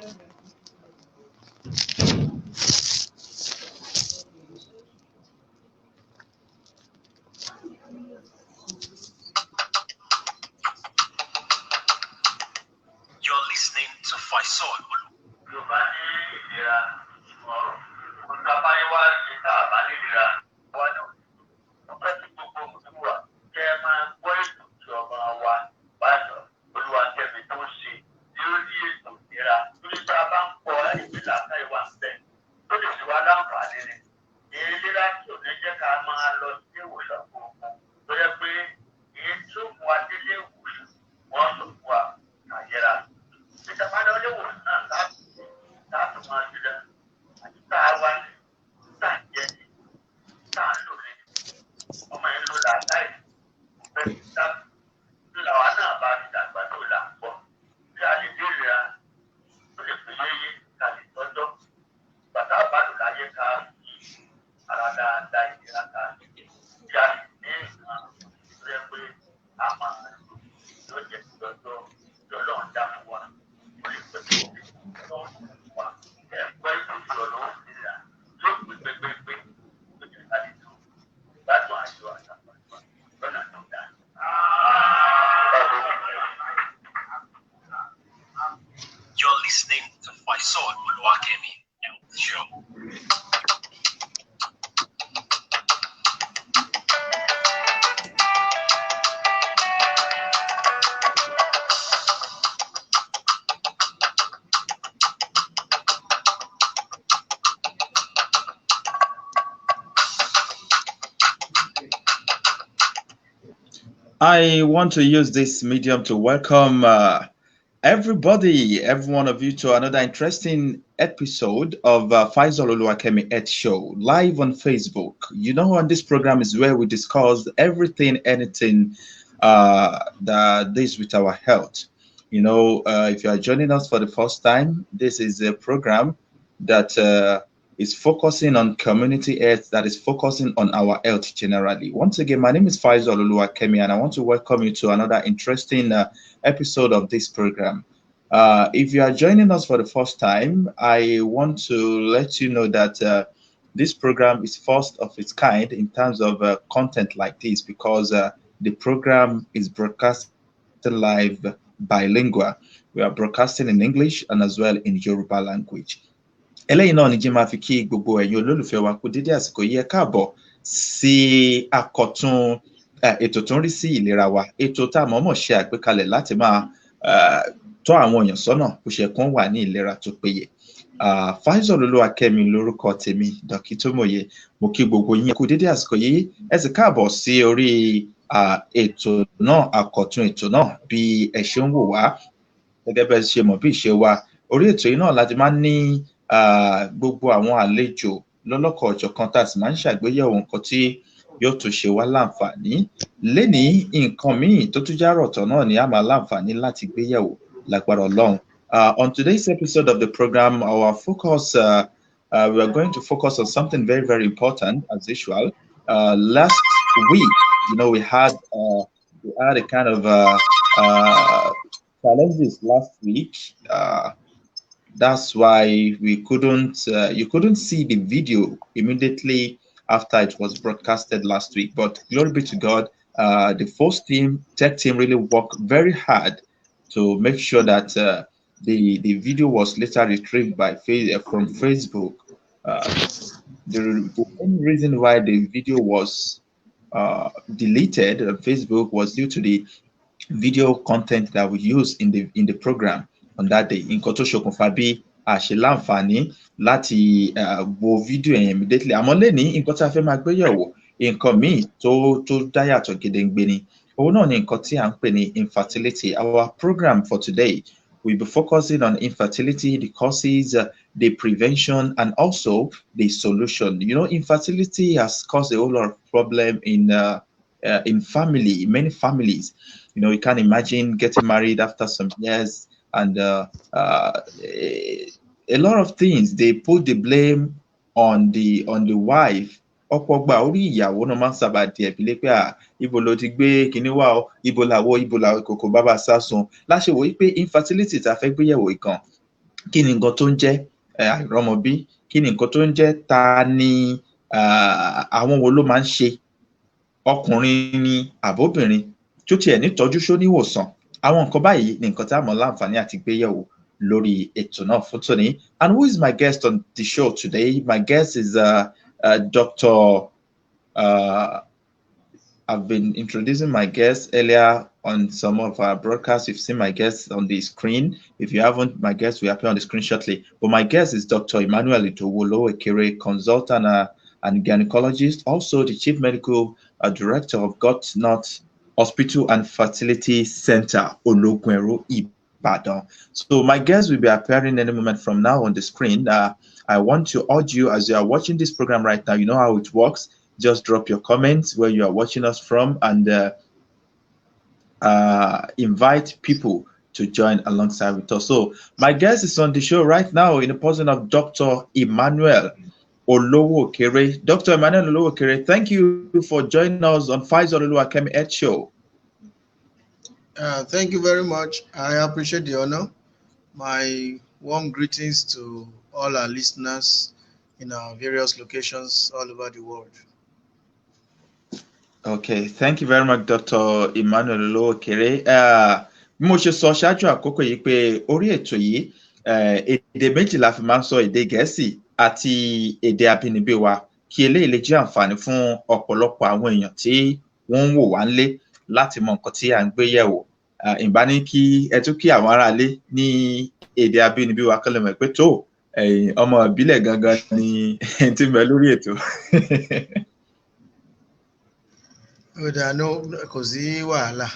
listening to Faisal. You're listening to Faisal Olowokere Health Show. I want to use this medium to welcome everybody, every one of you, to another interesting episode of Faisal Olowokere Health Show, live on Facebook. You know, on this program is where we discuss everything, anything that is with our health. You know, if you are joining us for the first time, this is a program that is focusing on community health, that is focusing on our health generally. Once again, my name is Faisal Olowokere, and I want to welcome you to another interesting episode of this program. If you are joining us for the first time, I want to let you know that this program is first of its kind in terms of content like this, because the program is broadcast live bilingual. We are broadcasting in English and as well in Yoruba language. Eléyìí náà ni jí máa fi kí gbogbo ẹ̀yin olólùfẹ́ wa kú dédé àsìkò yìí. Ẹ káàbọ̀ sí àkọ́tún ètò tó ń rí sí ìlera wa, ètò tá a mọ̀ọ́mọ̀ ṣe àgbékalẹ̀ láti máa tọ́ àwọn èèyàn sọ́nà bó ṣe kán wà ní ìlera tó péye. Faisal Olowokere lórúkọ tèmi, dókítà mòye. Mo kí gbogbo yín kú dédé àsìkò yìí. Ẹ sì káàbọ̀ sí orí ètò náà, àkọ́tún ètò náà, bí ẹ ṣe ń wò wá. Gẹ́gẹ́ bẹ́ẹ̀ ṣe mọ̀ bí ìṣe wa, orí ètò yìí náà láti máa ń ní gbogbo àwọn àlejò lọ́lọ́kọ̀ ọ̀jọ̀kan tá a sì máa ń ṣàgbéyẹ̀wò nǹkan tí yóò tún ṣe wá láǹfààní. Lénìí nǹkan míì tó tún jẹ́ àròtọ̀ náà ni a máa láǹfààní láti gbéyẹ̀wò lágbára Ọlọ́run. On today's episode of the program, our focus, we are going to focus on something very, very important as usual. Last week, you know, we had a kind of challenges last week. That's why we couldn't, you couldn't see the video immediately after it was broadcasted last week. But glory be to God, the first team, tech team, really worked very hard to make sure that the video was later retrieved from Facebook. The only reason why the video was deleted on Facebook was due to the video content that we used in the program on that day. Nǹkan tó ṣokùnfà bí a ṣe láǹfààní láti wo fídíò yẹn immediately. Àmọ́ lẹ́ni nǹkan tí a fẹ́ máa gbé yẹ̀wò, nǹkan míì tó dá yàtọ̀ gedengbe ni. Òun náà ni nǹkan tí à ń pè ní infertility. Our program for today will be focusing on infertility, the causes, the prevention, and also the solution. You know, infertility has caused a whole lot of problem in many families. You know, you can't imagine getting married after some years, and a lot of things, they put the blame on the wife. Ọ̀pọ̀ gbà orí ìyàwó náà máa ń sábà di ẹ̀bi lé pé ibo ló ti gbé kinní wá o, ibo làwọ̀ ìkòkò bàbá sásun. Láṣẹ wò wípé infertility tá a fẹ́ gbéyẹ̀wò ìkan, kí ni nǹkan tó ń jẹ́ àìrọ́mọbí, kí ni nǹkan tó ń jẹ́, ta ni àwọn wo ló máa ń ṣe, ọkùnrin ni àbóbìnrin, tó tiẹ̀ nítọ́jú ṣó níwòsàn. Àwọn nǹkan báyìí ni nǹkan tí a mọ̀ láǹfààní àti gbéyẹ̀wò lórí ètò náà fún tòní. And who is my guest on the show today? My guest is Dr. I've been introducing my guests earlier on some of our broadcasts. You've seen my guests on the screen. If you haven't, my guest will appear on the screen shortly. But my guest is Dr. Emmanuel Olowokere, consultant and gynecologist, also the chief medical director of God Not Hospital and Fertility Center, Ologweru, Ibadan. So my guest will be appearing any moment from now on the screen. I want to urge you, as you are watching this program right now, you know how it works. Just drop your comments where you are watching us from, and invite people to join alongside with us. So my guest is on the show right now in the person of Dr. Emmanuel Olowokere. Dr. Emmanuel Olowokere, thank you for joining us on Faisal Oluwakemi Ed Show. Thank you very much. I appreciate the honor. My warm greetings to all our listeners in our various locations all over the world. Okay, thank you very much, Dr. Emmanuel Olowokere. Bí mo ṣe sọ ṣáájú àkókò yìí pé orí ètò yìí èdè méjì la fi máa ń sọ, èdè Gẹ̀ẹ́sì àti èdè abínibí wa, kí eléyìí lè jẹ́ àǹfààní fún ọ̀pọ̀lọpọ̀ àwọn èèyàn tí wọ́n ń wò wá nílé láti mọ nǹkan tí à ń gbé yẹ̀wò. Ìbá ní kí ẹ tún kí àwọn aráalé ní èdè abínibí wa kọ́ lè mọ̀ pé tó ọmọ ìbílẹ̀ gangan ni tí ń bẹ lórí ètò. Ó dáa, kò sí wàhálà.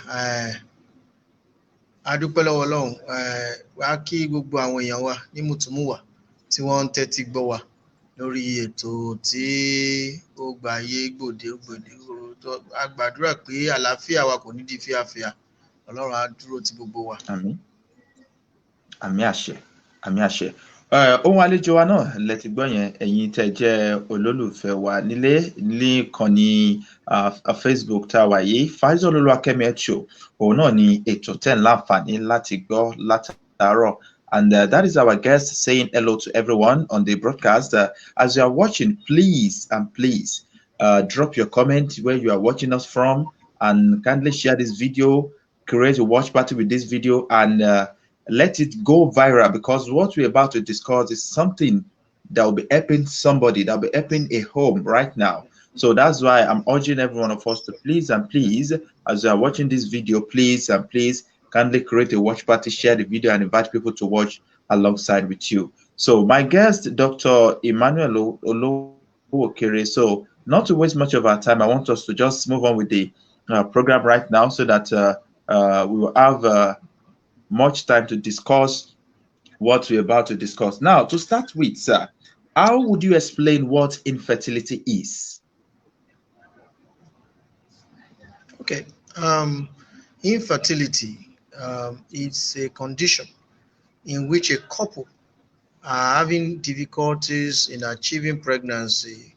A dúpẹ́ lọ́wọ́ Ọlọ́run. Wá kí gbogbo àwọn èèyàn wa ní mùtúmùwà tí wọ́n ń tẹ́tí gbọ́ wa lórí ètò tí ó gba ayé gbòde. A gbàdúrà pé àlàáfíà wa kò ní di fíafíà. Ọlọ́run á dúró ti gbogbo wa. Àmín. Àmín àṣẹ. Àmín àṣẹ. Ohun àlejò wa náà lẹ ti gbọ́ yẹn, ẹ̀yin tẹ́ jẹ́ olólùfẹ́ wa nílé níkànnì Facebook tá a wà yìí, Faisal Oluwakemi Ed Show. Òun náà ni ètò tẹ́ ń láǹfààní láti gbọ́ látàárọ̀. And that is our guest saying hello to everyone on the broadcast. As you are watching, please drop your comment where you are watching us from, and kindly share this video, create a watch party with this video, and let it go viral, because what we're about to discuss is something that will be helping somebody, that will be helping a home right now. So that's why I'm urging every one of us to please, as you are watching this video, please kindly create a watch party, share the video, and invite people to watch alongside with you. So my guest, Dr. Emmanuel Olowokere. So not to waste much of our time, I want us to just move on with the program right now, so that we will have much time to discuss what we're about to discuss. Now, to start with, sir, how would you explain what infertility is? Okay. Infertility is a condition in which a couple are having difficulties in achieving pregnancy.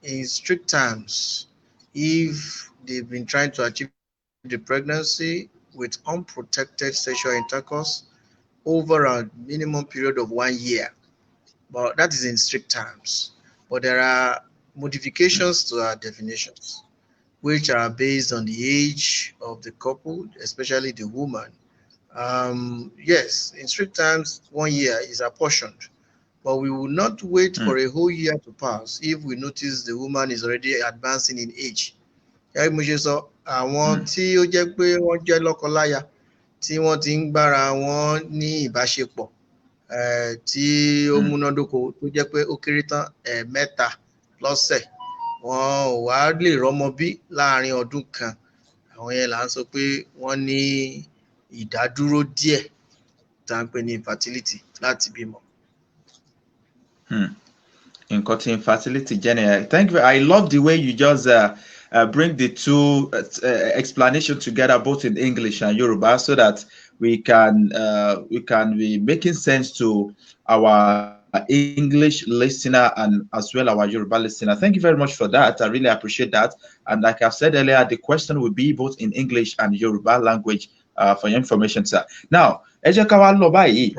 In strict terms, if they've been trying to achieve the pregnancy with unprotected sexual intercourse over a minimum period of 1 year, but that is in strict terms. But there are modifications to our definitions, which are based on the age of the couple, especially the woman. Yes, in strict terms, 1 year is apportioned, but we will not wait for a whole year to pass if we notice the woman is already advancing in age. Àwọn tí ó jẹ́ pé wọ́n jẹ́ lọ́kọláya tí wọ́n ti ń gbára wọn ní ìbáṣepọ̀ tí ó múnádóko, tó jẹ́ pé ó kéré tán ẹ̀ẹ̀mẹ́ta lọ́sẹ̀, wọn ò wá lè rọ́mọ bí láàrin ọdún kan. Àwọn yẹn là ń sọ pé wọ́n ní ìdádúró díẹ̀ tá ń pè ní infertility láti bímọ. Nǹkan tí infertility jẹ́. Thank you. I love the way you just bring the two explanation together, both in English and Yoruba, so that we can be making sense to our English listener and as well our Yoruba listener. Thank you very much for that. I really appreciate that. And like I've said earlier, the question will be both in English and Yoruba language for your information, sir. Now, ẹ jẹ́ ká wá lọ báyìí.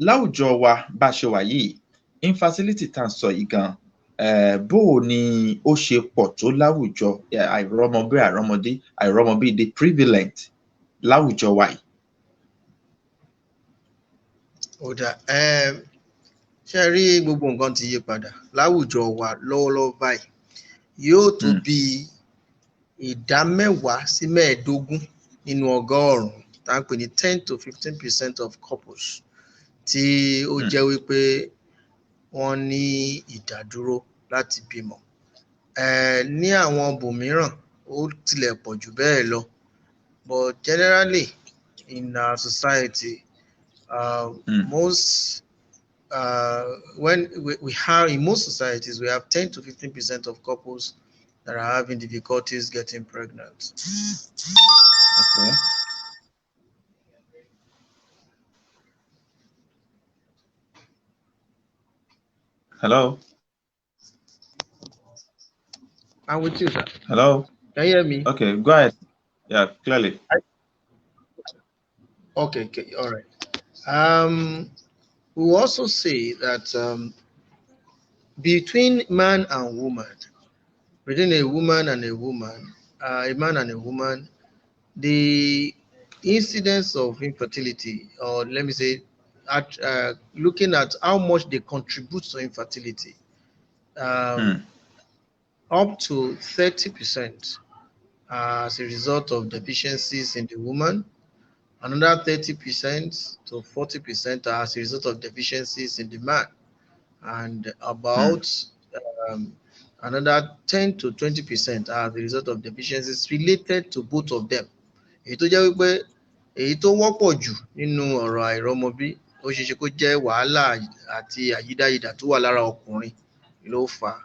Láwùjọ wa bá ṣe wà yìí, infertility tá à ń sọ yìí gan, bó o ni ó ṣe pọ̀ tó láwùjọ, àìrọ́mọbí the prevalent láwùjọ wa yìí. Ó dà ṣe rí gbogbo nǹkan ti yí padà láwùjọ wa lọ́wọ́lọ́wọ́ báyìí yóò tó bí ìdá 10 sí 15 nínú ọgọ́rùn-ún tá à ń pè ní 10 to 15% of couples tí ó jẹ́ wípé wọ́n ní ìdádúró láti bímọ. Ní àwọn ibòmíràn ó tilẹ̀ pọ̀ jù bẹ́ẹ̀ lọ, but generally in our society most when we have in most societies we have 10 to 15% of couples that are having difficulties getting pregnant. Okay. Hello. I'm with you, sir. Hello. Can you hear me? Okay, go ahead. Yeah, clearly. Okay, all right. We will also say that between man and woman, between a woman and a woman, a man and a woman, the incidence of infertility, or let me say, looking at how much they contribute to infertility, up to 30% as a result of deficiencies in the woman, another 30% to 40% as a result of deficiencies in the man, and about another 10 to 20% as a result of deficiencies related to both of them. Èyí tó jẹ́ wípé èyí tó wọ́pọ̀ jù nínú ọ̀rọ̀ àìrọ́mọbí ó ṣeé ṣe kó jẹ́ wàhálà àti àyídáyidà tó wà lára ọkùnrin ló fà á,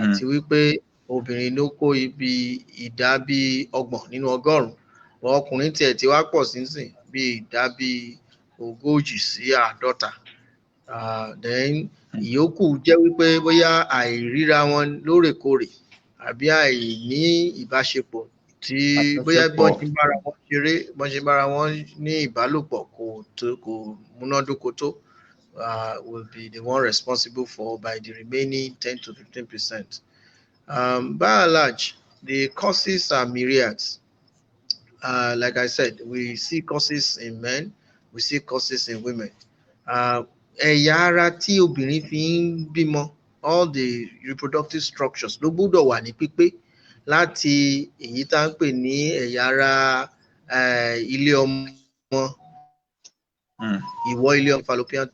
àti wípé obìnrin ló kó ibi ìdá bí 30 nínú ọgọ́rùn-ún, ọkùnrin tiẹ̀ ti wá pọ̀ sínsìn bí ìdá bí 40 sí 50. Then ìyókù jẹ́ wípé bóyá àìríra wọn lóòrèkóòrè àbí àìní ìbáṣepọ̀ tí bóyá bọ́n ṣe bára wọn ṣeré, bọ́n ṣe bára wọn ní ìbálòpọ̀ kò múnádóko tó, will be the one responsible for by the remaining 10 to 15%. By and large, the causes are myriads. Like I said, we see causes in men, we see causes in women. Ẹ̀yà ara tí obìnrin fi ń bímọ, all the reproductive structures ló gbọ́dọ̀ wà ní pípé, láti èyí tá ń pè ní ẹ̀yà ara ilé ọmọ, ìwọ ilé ọmọ fallopian,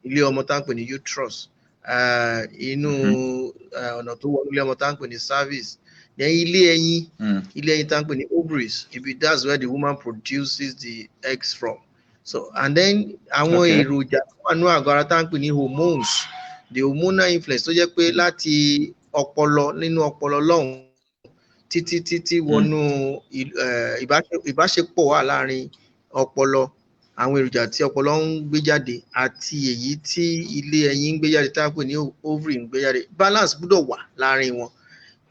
ilé ọmọ tá ń pè ní uterus, inú ọ̀nà tó wọ ilé ọmọ tá ń pè ní cervix, then ilé ẹyin tá ń pè ní ovaries, that's where the woman produces the eggs from. So, and then àwọn èròjà tó wà nínú àgọ́ ara tá ń pè ní hormones, the hormonal influence tó jẹ́ pé láti ọpọlọ, nínú ọpọlọ lọ́hùn títí wọnú ìbáṣepọ̀ wà láàrin ọpọlọ, àwọn èròjà tí ọpọlọ ń gbé jáde àti èyí tí ilé ẹyin ń gbé jáde tá ń pè ní ovary ń gbé jáde. Balance gbọ́dọ̀ wà láàrin wọn.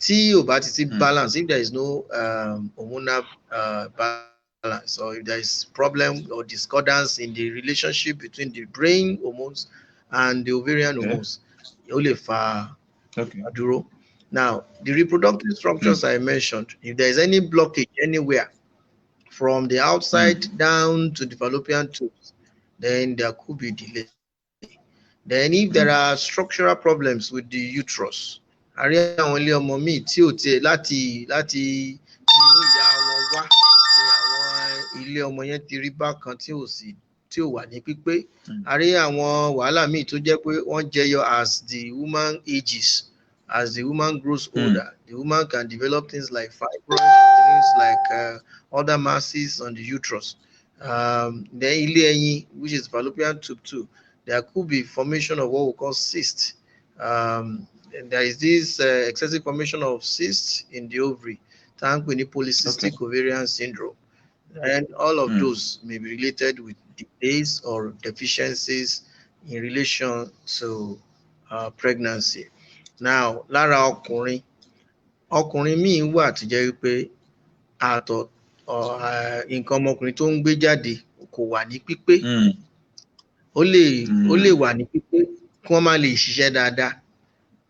Tí ò bá ti sí balance, if there is no hormonal balance, or if there is problem or discordance in the relationship between the brain hormones and the ovarian hormones, ó lè fa àdúró. Now, the reproductive structures I mentioned, if there is any blockage anywhere from the outside down to the fallopian tubes, then there could be delay. Then if there are structural problems with the uterus, àrí àwọn ilé ọmọ míì tí ò tiẹ̀ láti inú ìyá wọn wá ní àwọn ilé ọmọ yẹn ti rí bákan tí ò wà ní pípé. Àrí àwọn wàhálà míì tó jẹ́ pé wọ́n jẹyọ as the woman ages, as the woman grows older. The woman can develop things like fibroids, things like other masses on the uterus. Then ilé ẹyin, which is fallopian tube too, there could be formation of what we call cysts. And there is this excessive formation of cysts in the ovary, tá ń pè ní polycystic ovarian syndrome. And all of those may be related with delays or deficiencies in relation to pregnancy. Now, lára ọkùnrin míì wà tó jẹ́ wípé nǹkan ọmọkùnrin tó ń gbé jáde kò wà ní pípé. ó lè wà ní pípé kí wọ́n má lè ṣiṣẹ́ dáadáa.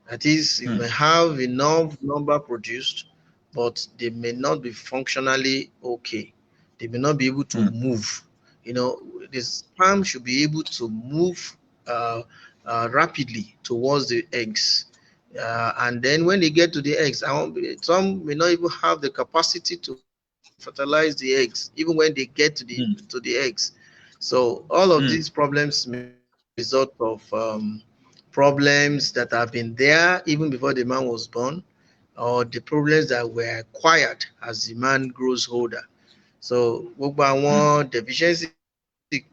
That is, you may have enough number produced, but they may not be functionally okay. They may not be able to move. You know, the sperm should be able to move rapidly towards the eggs. And then when they get to the eggs, some may not even have the capacity to fertilize the eggs, even when they get to the eggs. So all of these problems may be a result of problems that have been there even before the man was born, or the problems that were acquired as the man grows older. So gbogbo àwọn deficiency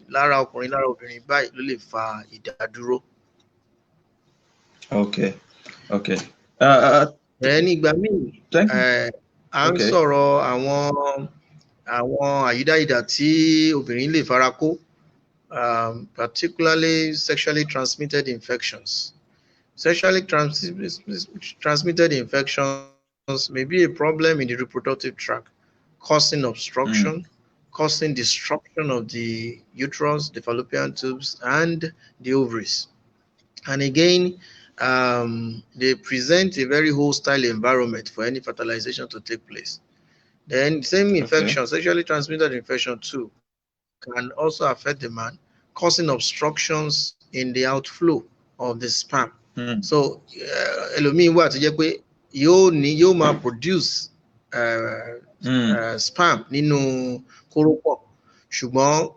lára ọkùnrin lára obìnrin báyìí ló lè fa ìdádúró. Okay. Okay. Nígbà míì à ń sọ̀rọ̀ àwọn àyídáyidà tí obìnrin lè fara kó, particularly sexually transmitted infections. Sexually transmitted infections may be a problem in the reproductive tract, causing obstruction, causing destruction of the uterus, the fallopian tubes, and the ovaries. And again, they present a very hostile environment for any fertilization to take place. Then same infection, sexually transmitted infection too, can also affect the man, causing obstructions in the outflow of the sperm. So ẹlòmíì wà tó jẹ́ pé yóò máa produce sperm nínú kórópọ̀, ṣùgbọ́n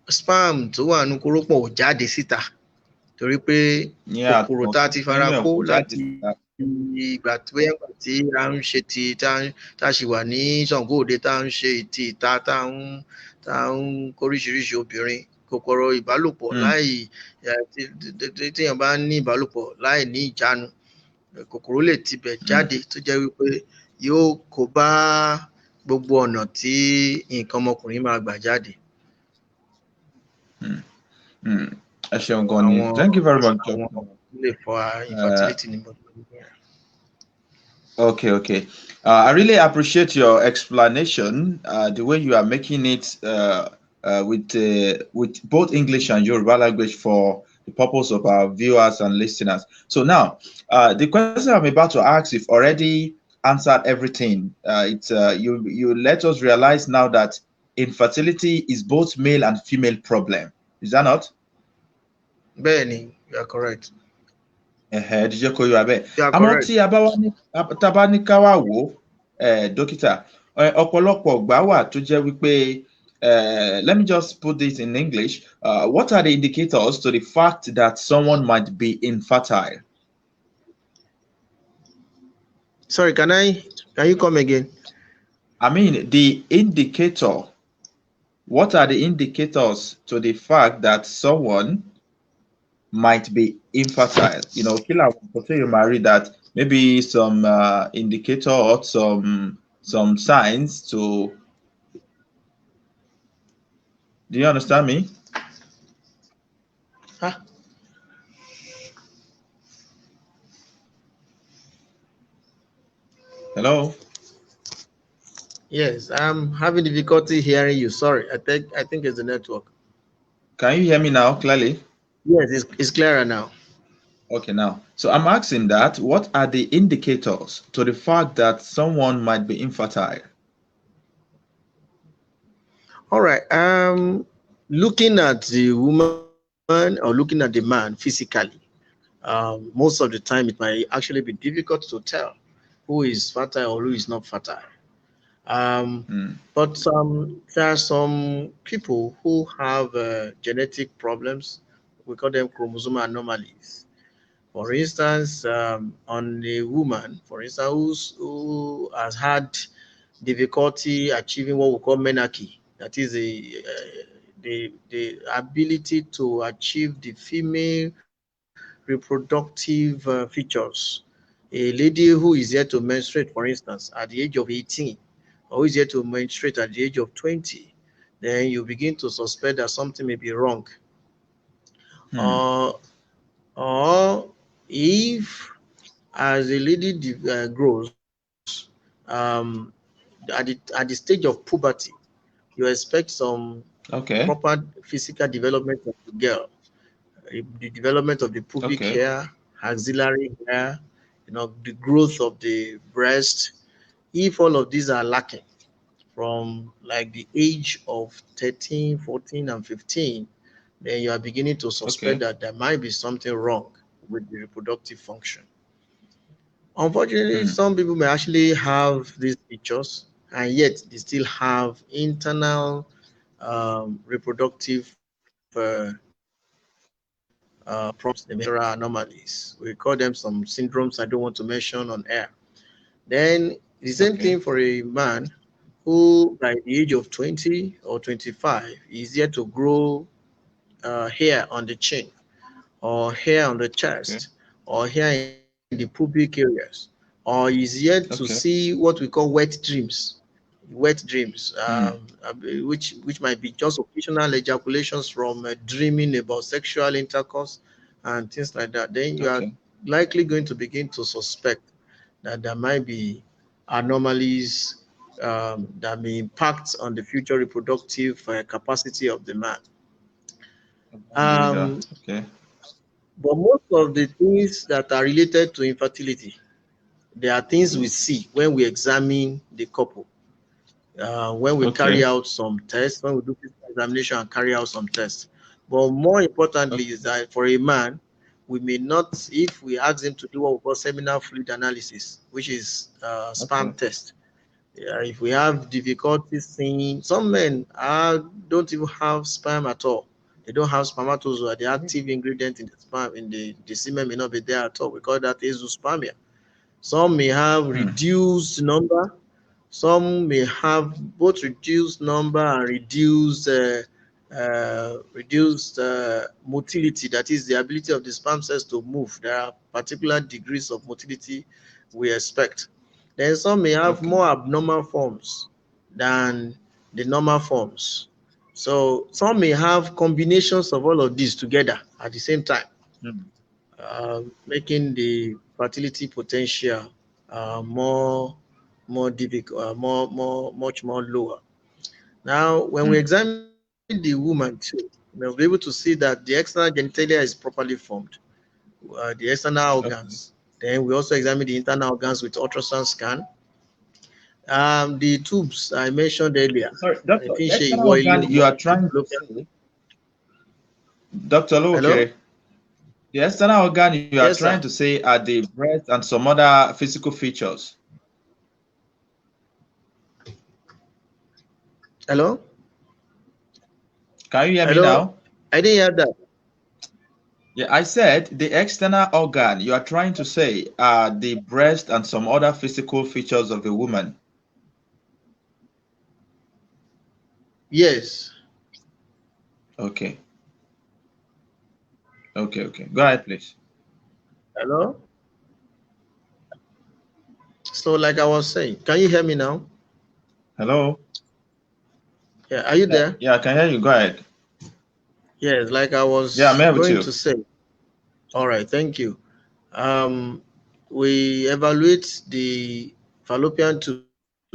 sperm tó wà nínú kórópọ̀ ò jáde síta torí pé kòkòrò tá a ti fara kó láti ìgbà tí a ń ṣe tá a ṣì wà ní Ṣàngó Òde, tá a ń ṣe ìta, tá a ń kóríṣiríṣi obìnrin, kòkòrò ìbálòpọ̀ téèyàn bá ní ìbálòpọ̀ láì ní ìjánu, kòkòrò lè tibẹ̀ jáde tó jẹ́ wípé yóò kó bá gbogbo ọ̀nà tí nǹkan ọmọkùnrin máa gbà jáde. Thank you very much. Okay. I really appreciate your explanation, the way you are making it with both English and Yoruba language for the purpose of our viewers and listeners. So now, the question I'm about to ask, you've already answered everything. You let us realize now that infertility is both male and female problem. Is that not? Bẹ́ẹ̀ni, you are correct. Díjẹ́ kó yọ abẹ́. Àmọ́ tí a bá ní ká wá wò ó, dókítà, ọ̀pọ̀lọpọ̀ ìgbà wà tó jẹ́ wípé, let me just put this in English. What are the indicators to the fact that someone might be infertile? Sorry, can you come again? I mean, the indicator. What are the indicators to the fact that someone might be infertile? You know, killer you marry that maybe some indicator or some signs to. Do you understand me? Hello. Yes, I'm having difficulty hearing you. Sorry, I think it's the network. Can you hear me now clearly? Yes, it's clearer now. Okay, now. So I'm asking that, what are the indicators to the fact that someone might be infertile? All right. Looking at the woman or looking at the man physically, most of the time it might actually be difficult to tell who is fertile or who is not fertile. But there are some people who have genetic problems. We call them chromosome anomalies. For instance, on a woman, for instance, who has had difficulty achieving what we call menarche, that is the ability to achieve the female reproductive features. A lady who is yet to menstruate, for instance, at the age of 18, or who is yet to menstruate at the age of 20, then you begin to suspect that something may be wrong. Or if, as a lady grows, at the stage of puberty, you expect some proper physical development of the girl. the development of the pubic Okay. hair, axillary hair, the growth of the breast. If all of these are lacking from like the age of 13, 14, and 15, then you are beginning to suspect Okay. that there might be something wrong with the reproductive function. Unfortunately, Hmm. some people may actually have these features and yet they still have internal reproductive problems, they may anomalies. We call them some syndromes I don't want to mention on air. Then the same Okay. thing for a man who, by the age of 20 or 25, is yet to grow hair on the chin, or hair on the Okay. chest, or hair in the pubic areas, or is yet to see Okay. what we call wet dreams, Hmm. which might be just occasional ejaculations from dreaming about sexual intercourse and things like that. Then you are Okay. likely going to begin to suspect that there might be anomalies that may impact on the future reproductive capacity of the man. Individual. Um, Okay. but most of the things that are related to infertility, there are things we see when we examine the couple, when we carry Okay. out some tests, when we do physical examination and carry out some tests. But more importantly is Okay. that for a man, we may not, if we ask him to do what we call seminal fluid analysis, which is sperm Okay. test. Yeah, if we have difficulty seeing, some men don't even have sperm at all. They don't have spermatozoa. The active ingredient in the sperm, in the semen may not be there at all. We call that azoospermia. Some may have Hmm. reduced number. Some may have both reduced number and reduced motility. That is the ability of the sperm cells to move. There are particular degrees of motility we expect. Then some may have Okay. more abnormal forms than the normal forms. So some may have combinations of all of these together at the same time, Hmm. making the fertility potential more difficult, much more lower. Now, when we Hmm. examine the woman too, we'll be able to see that the external genitalia is properly formed, the external Okay. organs. Then we also examine the internal organs with ultrasound scan. The tubes I mentioned earlier, Sorry, I doctor. think she External organ you are trying to say, Dr. Hello? Olowokere, the external organ you are Yes, trying sir. to say are the breast and some other physical features. Hello? Can you hear me Hello? now? I didn't hear that. Yeah, I said the external organ you are trying to say are the breast and some other physical features of a woman. Yes. Okay. Okay. Okay. Go ahead, please. Hello? So, like I was saying, can you hear me now? Hello. Yeah, are you Yeah. there? Yeah, I can hear you. Go ahead. Yes, like I Yeah, I'm was here with going you. to say. All right, thank you. Um, we evaluate the fallopian tubes too,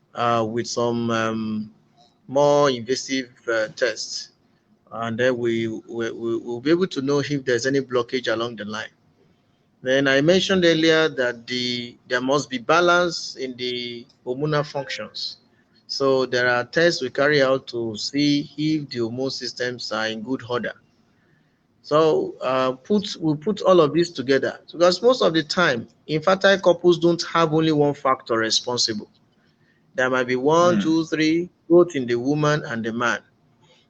with some more invasive tests, and then we'll be able to know if there's any blockage along the line. Then I mentioned earlier that there must be balance in the hormonal functions. So there are tests we carry out to see if the hormone systems are in good order. So we put all of this together because most of the time, infertile couples don't have only one factor responsible. There might be one, Hmm. two, three, both in the woman and the man.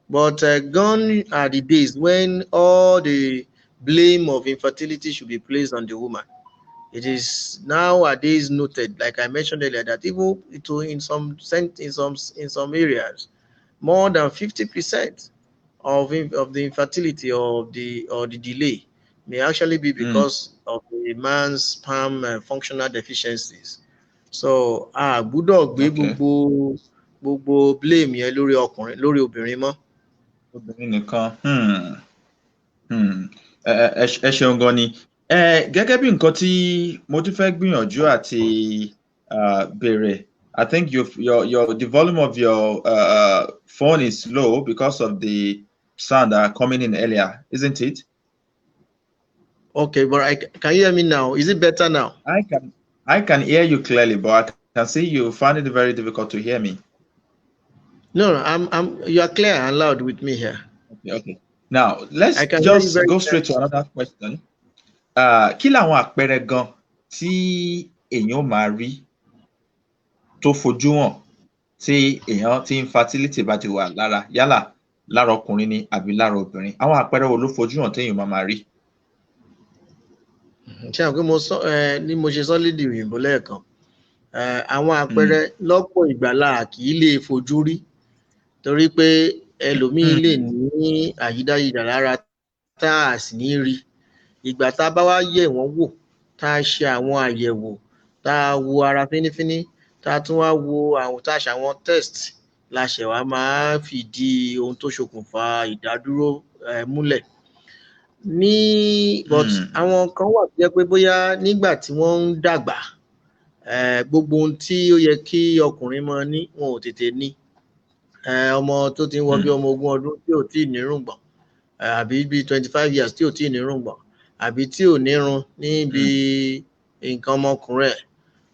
But gone are the days when all the blame of infertility should be placed on the woman. It is nowadays noted, like I mentioned earlier, that even in some areas, more than 50% of the infertility or the delay may actually be Hmm. because of the man's sperm functional deficiencies. So a gbúdọ̀ gbé Okay. gbogbo blame yẹn lórí obìnrin mọ́. Obìnrin nìkan. Hmm. Ẹ ṣeun gan ni. Gẹ́gẹ́ bí nǹkan tí mo tún fẹ́ gbìyànjú àti béèrè, I think the volume of your phone is low because of the sound that are coming in earlier, isn't it? Okay, but can you hear me now? Is it better now? I can hear you clearly, but I can see you find it very difficult to hear me. No, you are clear and loud with me here. Okay. Now let's I can hear you just very go straight to another question. Kí làwọn àpẹẹrẹ gan tí èèyàn máa rí tó fojú hàn tí èèyàn tí infertility bá ti wà lára yálà lára ọkùnrin ni àbí lára obìnrin? Àwọn àpẹẹrẹ wo ló fojú hàn téèyàn máa rí? Ṣé àwọn pé ní mo ṣe sọ lédè òyìnbó lẹ́ẹ̀kan, àwọn àpẹẹrẹ lọ́pọ̀ ìgbà kì í lè fojú rí torí pé ẹlòmíì lè ní àyídáyidà lára tá a sì ní rí. Ìgbà tá a bá wá yẹ̀ wọ́n wò, tá a ṣe àwọn àyẹ̀wò, tá a wo ara fínífíní, tá a tún wá wo tá a ṣe àwọn test, la ṣẹ̀ wá máa fìdí ohun tó ṣokùnfà ìdádúró múlẹ̀. But àwọn kan wà tó jẹ́ pé bóyá nígbà tí wọ́n ń dàgbà, gbogbo ohun tí ó yẹ kí ọkùnrin máa ní wọn ò tètè ní. Ọmọ tó ti ń wọ bí ọmọ 20 ọdún tí ò tí ì nírùngbọ̀n, àbí bí 25 years tí ò tí ì nírùngbọ̀n, àbí tí ò nírun níbi nǹkan ọmọkùnrin ẹ̀,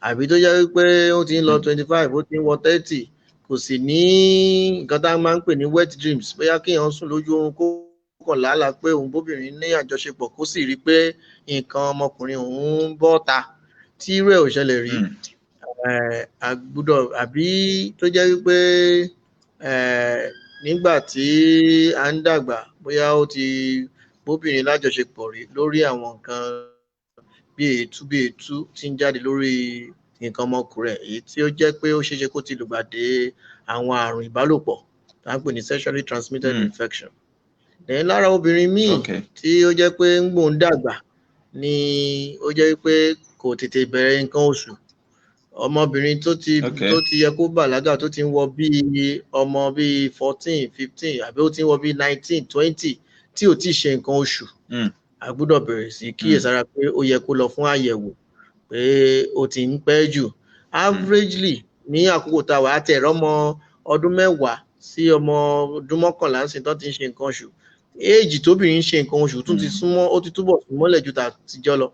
àbí tó jẹ́ wípé ó ti ń lọ 25, ó ti ń wọ 30, kò sì ní nǹkan tá a máa ń pè ní wet dreams, bóyá kéèyàn sùn lójú oorun kó kàn lálàá pé òun bóbìnrin ní àjọṣepọ̀ kó sì rí pé nǹkan ọmọkùnrin òun ń bọ́ta, tí irú ẹ̀ ò ṣẹlẹ̀ rí. Àbí tó jẹ́ wípé nígbà tí a ń dàgbà bóyá ó ti bóbìnrin lájọṣepọ̀ rí lórí àwọn nǹkan bí ètú tí ń jáde lórí nǹkan ọmọkùnrin èyí tí ó jẹ́ pé ó ṣeéṣe kó ti lùgbàdé àwọn àrùn ìbálòpọ̀ tá à ń pè ní sexually transmitted infection. Then lára obìnrin míì tí ó jẹ́ pé ń gbòun dàgbà ni ó jẹ́ pé kò tètè bẹ̀rẹ̀ nǹkan oṣù. Ọmọbìnrin tó ti yẹ kó bàlágà tó ti ń wọ bíi ọmọ bíi 14, 15 àbí ó ti ń wọ bíi 19, 20 tí ò tí ì ṣe nǹkan oṣù, a gbọ́dọ̀ bẹ̀rẹ̀ sí kíyèsára pé ó yẹ kó lọ fún àyẹ̀wò pé ó ti ń pẹ́ jù. Averagely ní àkókò tá a wà á tẹ̀ rọ́mọ ọdún 10 sí ọmọ ọdún 11 sí tó ti ń ṣe nǹkan oṣù. Éèjì tóbìnrin ń ṣe nǹkan oṣù tún ti súnmọ́, ó ti túbọ̀ súnmọ́lẹ̀ ju tàtijọ́ lọ.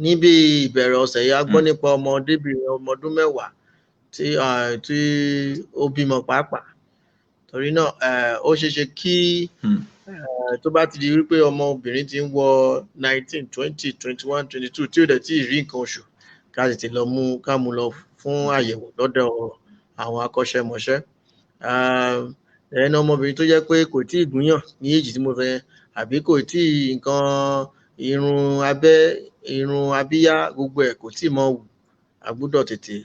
Níbi ìbẹ̀rẹ̀ ọ̀sẹ̀ yìí a gbọ́ nípa ọmọdébìnrin ọmọ ọdún 10 tí ó bímọ pàápàá. Torí náà ó ṣeéṣe kí tó bá ti di wípé ọmọbìnrin ti ń wọ 19, 20, 21, 22 tí ó dẹ̀ tí ì rí nǹkan oṣù, ká tètè lọ mú lọ fún àyẹ̀wò lọ́dọ̀ àwọn akọ́ṣẹ́mọṣẹ́. Ẹni ọmọbìnrin tó jẹ́ pé kò tí ì gúnyàn ní èjì tí mo sọ yẹn, àbí kò tí ì nǹkan irun abíyá gbogbo ẹ̀ kò tí ì mọ wù, a gbọ́dọ̀ tètè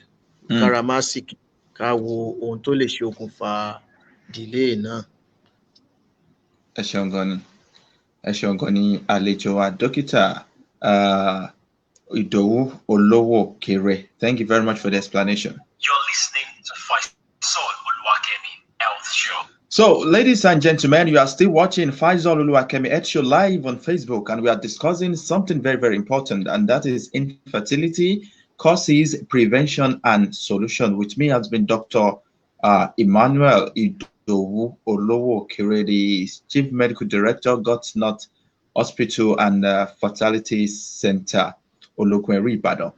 káràmásìkì ká wo ohun tó lè ṣe okùnfà delay náà. Ẹ ṣeun gan ni àlejò wa dókítà Ìdòwú Olowokere. Thank you very much for the explanation. You're listening to Faisal Olowokere Health Show. So, ladies and gentlemen, you are still watching Faisal Olowokere Health Show live on Facebook, and we are discussing something very, very important, and that is infertility, causes, prevention, and solution. With me has been Dr. Emmanuel Olowokere, the Chief Medical Director, God's Not Hospital and Fertility Center, Ológunẹrú Ìbàdàn.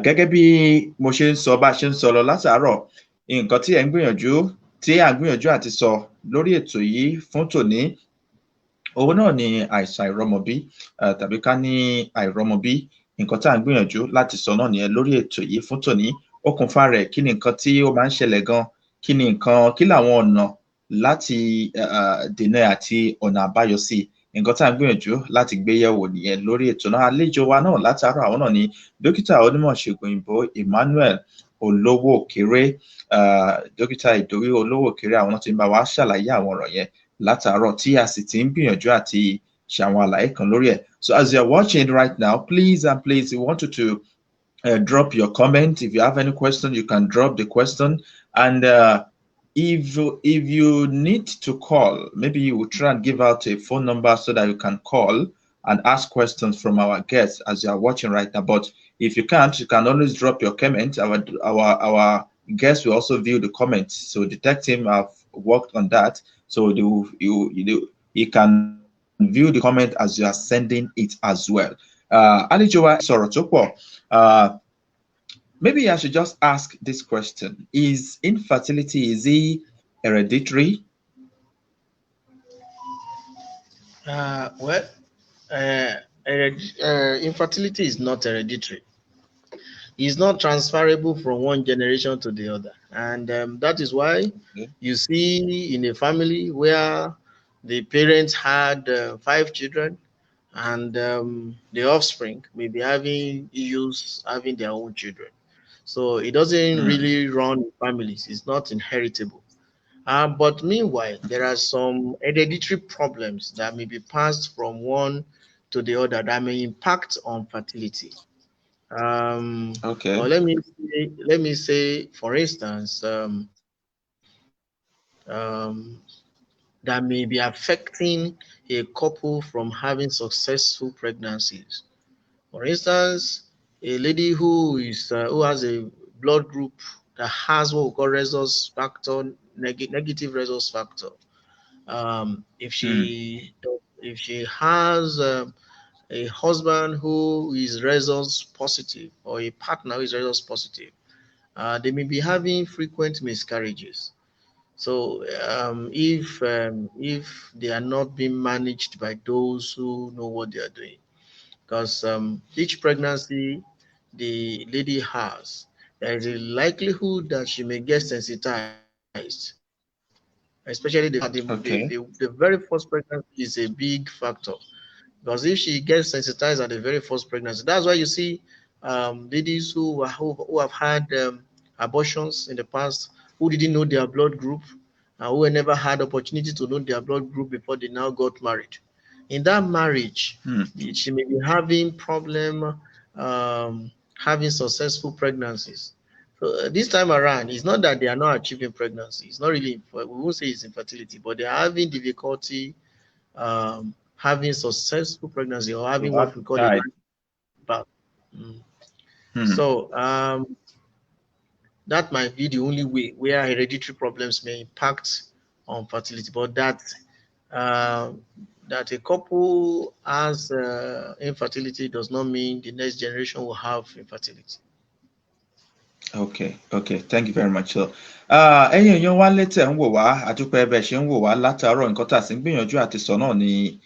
Gẹ́gẹ́ bí mo ṣe ń sọ bá ṣe ń sọ lọ látàárọ̀, nǹkan tí à ń gbìyànjú àti sọ lórí ètò yìí fún tòní, òun náà ni àìsàn àìrọ́mọbí tàbí ká ní àìrọ́mọbí. Nǹkan tí à ń gbìyànjú láti sọ náà nìyẹn lórí ètò yìí fún tòní. Okùnfà rẹ̀, kí ni nǹkan tí ó máa ń ṣẹlẹ̀ gan, kí làwọn ọ̀nà láti dènà àti ọ̀nà àbáyọ sí. Nǹkan tí à ń gbìyànjú láti gbé yẹ̀wò nìyẹn lórí ètò náà. Àlejò wa náà látàárọ̀ àwọn náà ni dókítà onímọ̀ ṣègùn òyìnbó Emmanuel Olowokere, dókítà Ìdòwú Olowokere. Àwọn náà ti ń bá wa ṣàlàyé àwọn ọ̀rọ̀ yẹn látàárọ̀ tí a sì ti ń gbìyànjú àti ṣe àwọn àlàyé kan lórí ẹ̀. So as you are watching right now, please we want you to drop your comment. If you have any question, you can drop the question. And if you need to call, maybe you will try and give out a phone number so that you can call and ask questions from our guests as you are watching right now. But if you can't, you can always drop your comment. Our guests will also view the comments. So the tech team have worked on that. So if You can view the comment as you are sending it as well. Alijowa Sorotopo, maybe I should just ask this question. Is infertility, is it hereditary? Well, infertility is not hereditary. It's not transferable from one generation to the other. And that is why Okay. you see in a family where the parents had 5 children and the offspring may be having issues having their own children. So it doesn't Hmm. really run in families, it's not inheritable. But meanwhile, there are some hereditary problems that may be passed from one to the other that may impact on fertility. Or Okay. let me say, for instance, that may be affecting a couple from having successful pregnancies. For instance, a lady who has a blood group that has what we call resource factor, negative resource factor. If Hmm. she has a husband who is resource positive or a partner who is resource positive, they may be having frequent miscarriages. So if they are not being managed by those who know what they are doing, because each pregnancy the lady has, there is a likelihood that she may get sensitized, especially the Okay. very first pregnancy is a big factor. Because if she gets sensitized at the very first pregnancy, that's why you see ladies who have had abortions in the past, who didn't know their blood group, and who never had opportunity to know their blood group before they now got married. In that marriage, Hmm. she may be having problem having successful pregnancies. So this time around, it's not that they are not achieving pregnancy. It's not really, we won't say it's infertility, but they are having difficulty having successful pregnancy or having To what have we a call a child. life birth. Mm. Hmm. So that might be the only way where hereditary problems may impact on fertility, but uh, that a couple has infertility does not mean the next generation will have infertility. Okay, okay, thank you very much. So, ẹ̀yin èèyàn wa létẹ̀ ń wò wá àdúpẹ́ ẹbẹ̀ ṣe ń wò wá látàárọ̀ nǹkan tá a sì ń gbìyànjú àti sọ náà ni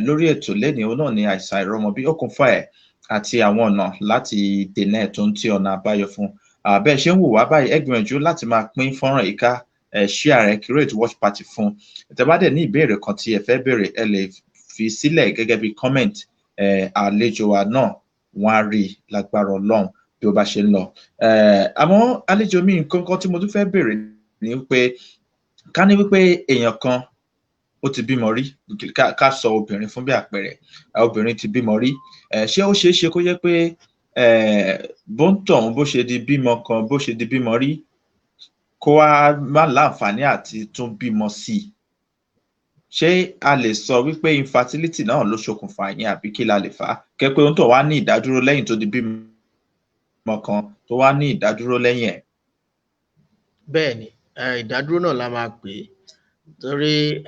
lórí ètò lénìí òun náà ni àìsàn àìrọ́mọbí okùnfà ẹ̀ àti àwọn ọ̀nà láti dènà ẹ̀ tó ń tí ọ̀nà àbáyọ fún. Bẹ́ẹ̀ ṣe ń wò wá báyìí ẹ gbìyànjú láti máa pín fọ́nrán yìí ká share rẹ̀ create watch party fún. Tẹ́ bá dẹ̀ ní ìbéèrè kan tí ẹ fẹ́ béèrè ẹ lè fi sílẹ̀ gẹ́gẹ́ bí comment àlejò wa náà wọ́n á rí i lágbára Ọlọ́run bí ó bá ṣe ń lọ. Àmọ́ àlejò mi nǹkan kan tí mo tún fẹ́ béèrè ni pé ká ní wípé èèyàn kan ó ti bímọ rí, ká sọ obìnrin fún bí àpẹẹrẹ, obìnrin ti bímọ rí, ṣé ó ṣeé ṣe kó jẹ́ pé bóńtọ̀hún bó ṣe di bímọ kan bó ṣe di bímọ rí kó wá má láǹfààní àti tún bímọ sí i? Ṣé a lè sọ wípé infertility náà ló ṣokùnfà yẹn àbí kí la lè fà á kẹ́ pé òun tó wá ní ìdádúró lẹ́yìn tó di bímọ kan tó wá ní ìdádúró lẹ́yìn ẹ̀? Bẹ́ẹ̀ ni, ìdádúró náà la máa pè é, torí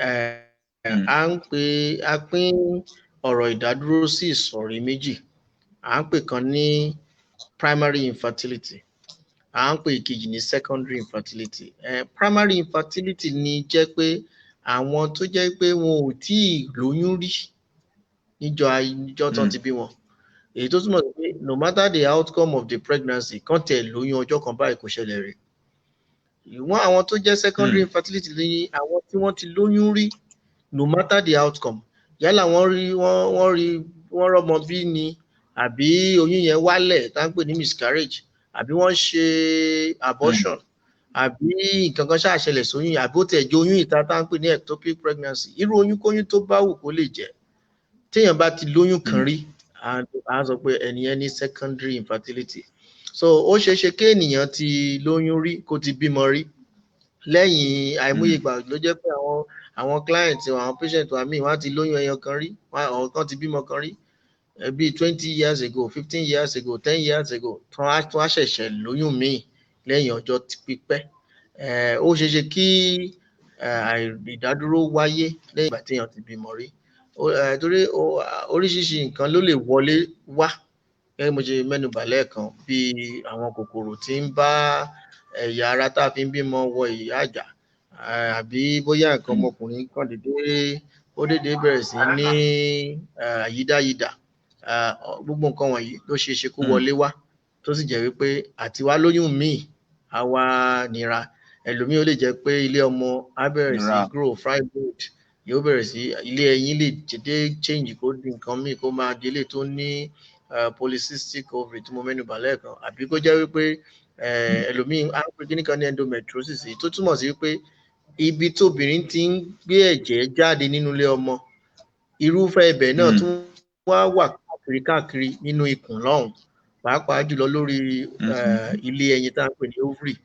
a pín ọ̀rọ̀ ìdádúró sí ìsọ̀rí méjì. À ń pè kan ní primary infertility, à ń pè ìkejì ní secondary infertility. Primary infertility ni jẹ́ pé àwọn tó jẹ́ pé wọn ò tí ì lóyún rí níjọ́ tán ti bí wọn. Èyí tó túmọ̀ sí pé no matter the outcome of the pregnancy, kán tẹ̀ lóyún ọjọ́ kan báyìí kò ṣẹlẹ̀ rí. Ìwọ̀n àwọn tó jẹ́ secondary infertility ni àwọn tí wọ́n ti lóyún rí no matter the outcome. Yálà wọ́n rọ́mọ bí ni, àbí oyún yẹn wálẹ̀ tá ń pè ní miscarriage, àbí wọ́n ṣe abortion, àbí nǹkan kan ṣáà ṣẹlẹ̀ sóyún, àbí ó tẹ̀ jẹ́ oyún ìta tá ń pè ní ectopic pregnancy. Irú oyún kóyún tó bá wù kó lè jẹ́. Téèyàn bá ti lóyún kan rí, à sọ pé ẹnìyẹn ní secondary infertility. So ó ṣeé ṣe kí ènìyàn ti lóyún rí kó ti bímọ rí. Lẹ́yìn àìmọye ìgbà ló jẹ́ pé àwọn client àwọn patient wa míì wọ́n á ti lóyún ẹyọ kan rí, kan ti bímọ kan rí bíi 20 years ago, 15 years ago, 10 years ago, tán á ṣẹ̀ṣẹ̀ lóyún míì lẹ́yìn ọjọ́ pípẹ́. Ó ṣeé ṣe kí ìdádúró wáyé lẹ́yìn ìgbà téèyàn ti bímọ rí. Torí oríṣiríṣi nǹkan ló lè wọlé wá gẹ́gẹ́ mo ṣe mẹ́nubà lẹ́ẹ̀kan bí àwọn kòkòrò tí ń bá ẹ̀yà ara tá a fi ń bímọ wọ ìyá àjà, àbí bóyá nǹkan ọmọkùnrin kan dédé bẹ̀rẹ̀ sí ní àyídáyidà. Gbogbo nǹkan wọ̀nyí ló ṣeé ṣe kó wọlé wá tó sì jẹ́ wípé àti wá lóyún míì á wá nira. Ẹlòmíì ó lè jẹ́ pé ilé ọmọ á bẹ̀rẹ̀ sí grow fibroid, yóò bẹ̀rẹ̀ sí ilé ẹyin lè dédé change kó di nǹkan míì kó máa di eléyìí tó ní polycystic ovary tí mo mẹ́nubà lẹ́ẹ̀kan, àbí kó jẹ́ wípé ẹlòmíì á pè kíní kan ní endometriosis, èyí tó túmọ̀ sí wípé ibi tóbìnrin ti ń gbé ẹ̀jẹ̀ jáde nínú ilé ọmọ, irúfẹ́ ibẹ̀ náà tún wà káàkiri nínú ikùn lọ́hùn, pàápàá jùlọ lórí ilé ẹyin tá à ń pè ní ovary.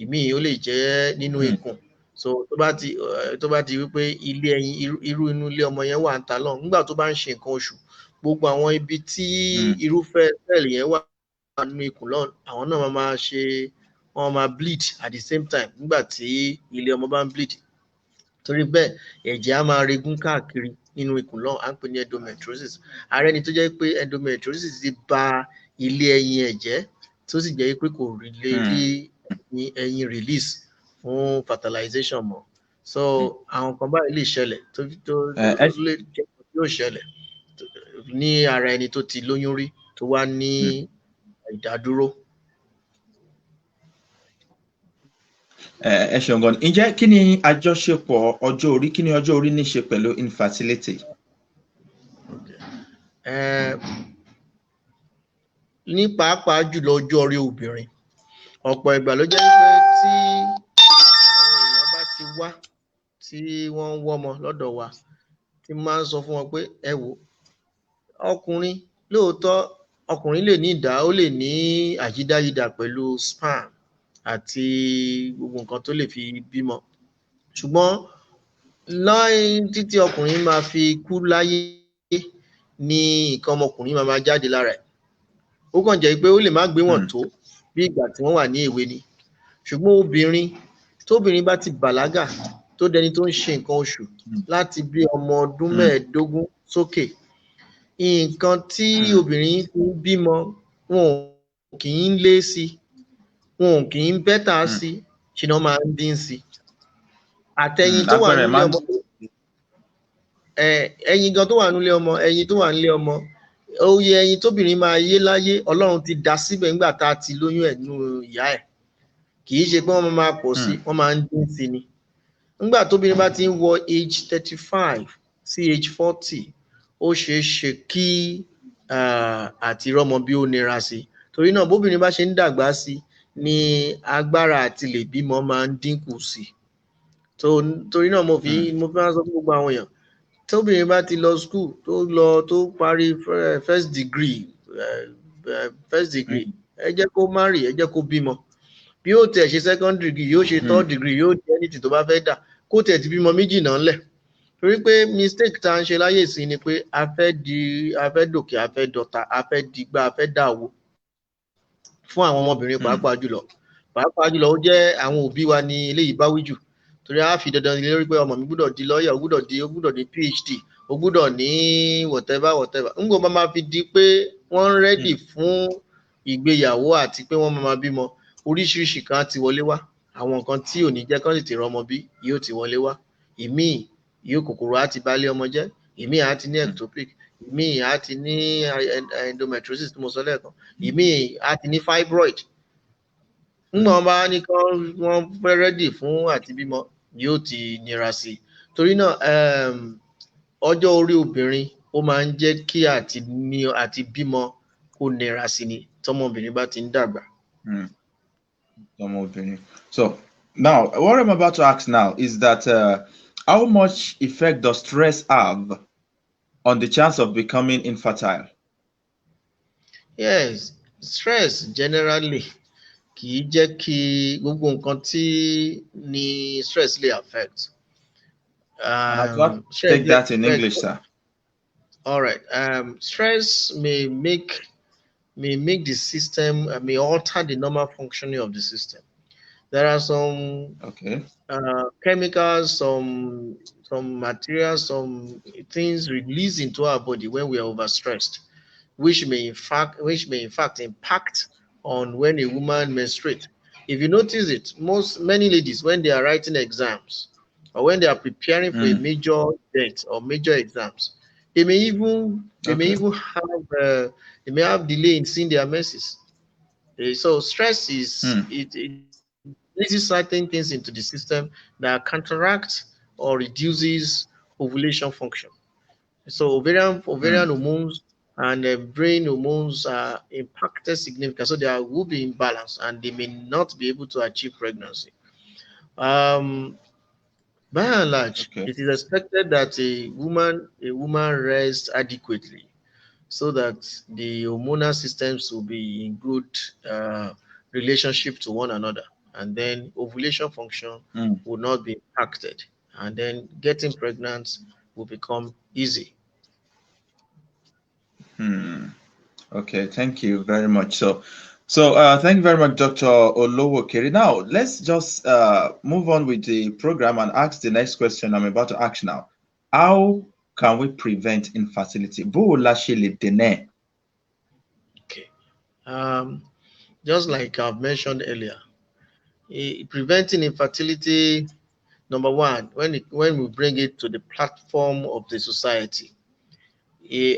Ìmíì ó lè jẹ́ nínú ikùn. So tó bá ti wípé ilé ẹyin irú inú ilé ọmọ yẹn wà ń ta lọ́hùn, nígbà tó bá ń ṣe nǹkan oṣù, gbogbo àwọn ibi tí irúfẹ́ sẹ́ẹ̀lì yẹn wà nínú ikùn lọ́hùn, àwọn náà wọ́n máa bleed at the same time nígbà tí ilé ọmọ bá ń bleed. Torí bẹ́ẹ̀ ẹ̀jẹ̀ á máa regún káàkiri nínú ikùn lọ́hùn, à ń pè ní endometriosis. Ààrẹ ni tó jẹ́ pé endometriosis ti ba ilé ẹyin ẹ̀ jẹ́, tó sì jẹ́ pé kò lè rí ẹyin release fún fertilization mọ́. So àwọn kan báyìí lè ṣẹlẹ̀ tó lè jẹ́ yóò ṣẹlẹ̀ ní ara ẹni tó ti lóyún rí tó wá ní ìdádúró. Ẹ ṣeun gan. Ǹjẹ́ kí ni àjọṣepọ̀ ọjọ́ orí, kí ni ọjọ́ orí ní ṣe pẹ̀lú infertility? Ní pàápàá jùlọ ọjọ́ orí obìnrin, ọ̀pọ̀ ìgbà ló jẹ́ pé tí àwọn èèyàn bá ti wá tí wọ́n ń wọ́mọ lọ́dọ̀ wa, tí máa ń sọ fún wọn pé ẹ wò, ọkùnrin lóòótọ́ ọkùnrin lè ní ó lè ní àyídáyidà pẹ̀lú sperm àti gbogbo nǹkan tó lè fi bímọ, ṣùgbọ́n lẹ́yìn títí ọkùnrin máa fi kú láyé ni nǹkan ọmọkùnrin máa jáde lára ẹ̀. Ó kàn jẹ́ pé ó lè má gbé wọn tó bí ìgbà tí wọ́n wà ní èwe ni. Ṣùgbọ́n tóbìnrin bá ti bàlágà tó dẹni tó ń ṣe nǹkan oṣù láti bí ọmọ ọdún 15 sókè, nǹkan tí obìnrin fi ń bímọ wọn ò kì í lé sí, wọn ò kì í bẹ́tà sí, ṣìnà máa ń dín sí. Àtẹ̀yìn tó wà nílé ọmọ, ẹyin gan tó wà nílé ọmọ, ẹyin tó wà nílé ọmọ, oye ẹyin tóbìnrin máa yé láyé Ọlọ́run ti dá síbẹ̀ nígbà tá a ti lóyún ẹ̀ nínú ìyá ẹ̀. Kì í ṣe pé wọ́n máa pọ̀ sí, wọ́n máa ń dín sí ni. Nígbà tóbìnrin bá ti ń wọ age 35 sí age 40, ó ṣeé ṣe kí àti rọ́mọ bí ó nira sí. Torí náà bóbìnrin bá ṣe ń dàgbà sí ni agbára àti lè bímọ máa ń dínkù sí. Torí náà mo fi máa ń sọ fún gbogbo àwọn èèyàn, tóbìnrin bá ti lọ school tó parí first degree, ẹ jẹ́ kó marry, ẹ jẹ́ kó bímọ. Bí ó tẹ̀ ṣe second degree, yóò ṣe third degree, yóò di anything tó bá fẹ́ dà, kó tẹ̀ ti bímọ méjì náà lẹ̀. Torí pé mistake tá à ń ṣe láyè sí ni pé a fẹ́ dòkè, a fẹ́ dọ̀tà, a fẹ́ digbá, a fẹ́ dàwó fún àwọn ọmọbìnrin pàápàá jùlọ ó jẹ́ àwọn òbí wa ní eléyìí bá wí jù. Torí a fi dandan lórí pé ọmọ mi gbọ́dọ̀ di lawyer, ó gbọ́dọ̀ ní PhD, ó gbọ́dọ̀ ní whatever. Ńgbọ́n bá máa fi di pé wọ́n ready fún ìgbéyàwó àti pé wọ́n máa bímọ, oríṣiríṣi kan ti wọlé wá. Àwọn nǹkan tí ò ní jẹ́ kán tètè rọmọ bí yóò ti wọlé wá. Ìmíì yóò kòkòrò á ti balẹ̀ ọmọ jẹ́, ìmíì á ti ní ectopic, ìmíì á ti ní endometriosis tí mo sọ lẹ́ẹ̀kan, ìmíì á ti ní fibroid. Ńgbọ́n wọn bá ní kán wọ́n fẹ́ ready fún àti bímọ, yóò ti nira sí i. Torí náà ọjọ́ orí obìnrin ó máa ń jẹ́ kí àti bímọ kó nira sí ni tọmọbìnrin bá ti ń dàgbà. So now what I'm about to ask now is that how much effect does stress have on the chance of becoming infertile? Yes, stress generally kì í jẹ́ kí gbogbo nǹkan tí ní stress lè affect. Take that in English, sir. All right. Stress may make the system, may alter the normal functioning of the system. There are some Okay. chemicals, some materials, some things released into our body when we are overstressed, which may in fact impact on when a woman menstruates. If you notice it, many ladies, when they are writing exams or when they are preparing for a Mm. major date or major exams, they may Okay. even have delay in seeing their menses. So stress is Mm. it releases certain things into the system that counteract or reduces ovulation function. So ovarian Mm. hormones and brain hormones are impacted significantly. So they will be imbalanced and they may not be able to achieve pregnancy. Um, by and large, Okay. it is expected that a woman rests adequately so that the hormonal systems will be in good uh, relationship to one another, and then ovulation function Mm. will not be impacted, and then getting pregnant will become easy. Hmm. Okay, thank you very much. Thank you very much, Dr. Olowokere. Now, let's just move on with the program and ask the next question I'm about to ask now. How can we prevent infertility? Bó o la ṣe lè dènà ẹ̀? Okay. Just like I've mentioned earlier, preventing infertility, number one, when we bring it to the platform of the society,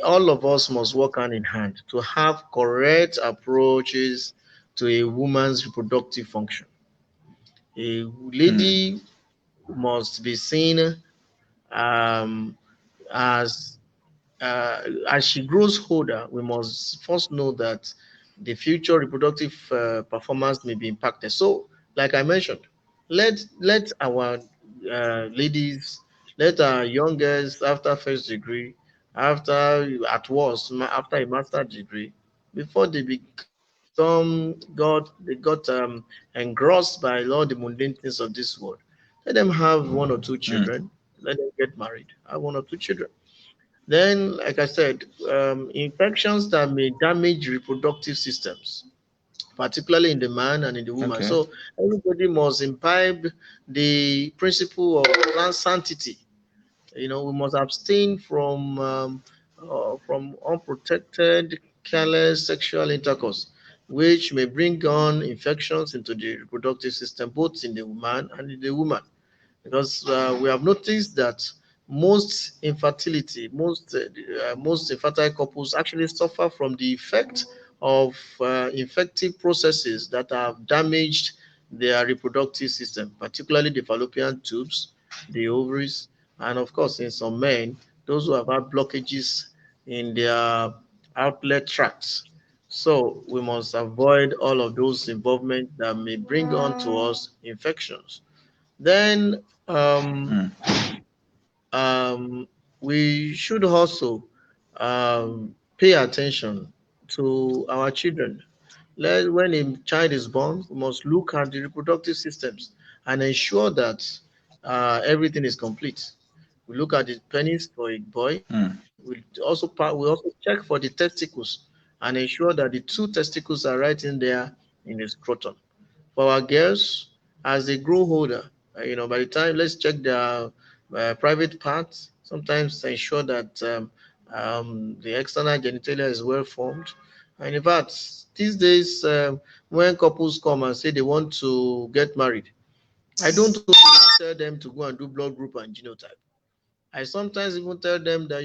all of us must work hand in hand to have correct approaches to a woman's reproductive function. A Hmm. lady must be seen um, as as she grows older. We must first know that the future reproductive performance may be impacted. So, like I mentioned, let our ladies, let our young girls after first degree, at worst, after a master degree, before they got engrossed by all the mundane things of this world. Let them have one or two Hmm. children. Let them get married. Have one or two children. Then, like I said, infections that may damage reproductive systems, particularly in the man and in the woman. Okay. So everybody must imbibe the principle of plant sanctity. We must abstain from unprotected, careless sexual intercourse, which may bring on infections into the reproductive system, both in the man and in the woman, because we have noticed that most infertile couples actually suffer from the effect of infective processes that have damaged their reproductive system, particularly the fallopian tubes, the ovaries, and of course, in some men, those who have had blockages in their outlet tracts. So we must avoid all of those involvement that may bring on to us infections. Then Hmm. um, we should also pay attention to our children. When a child is born, we must look at the reproductive systems and ensure that everything is complete. We look at the penis for a boy. Hmm. We also check for the testicles and ensure that the two testicles are right in there in the scrotum. For our girls, as they grow older, by the time, let's check their private parts, sometimes to ensure that the external genitalia is well formed. And in fact, these days, when couples come and say they want to get married, I don't only tell them to go and do blood group and genotype. I sometimes even tell them that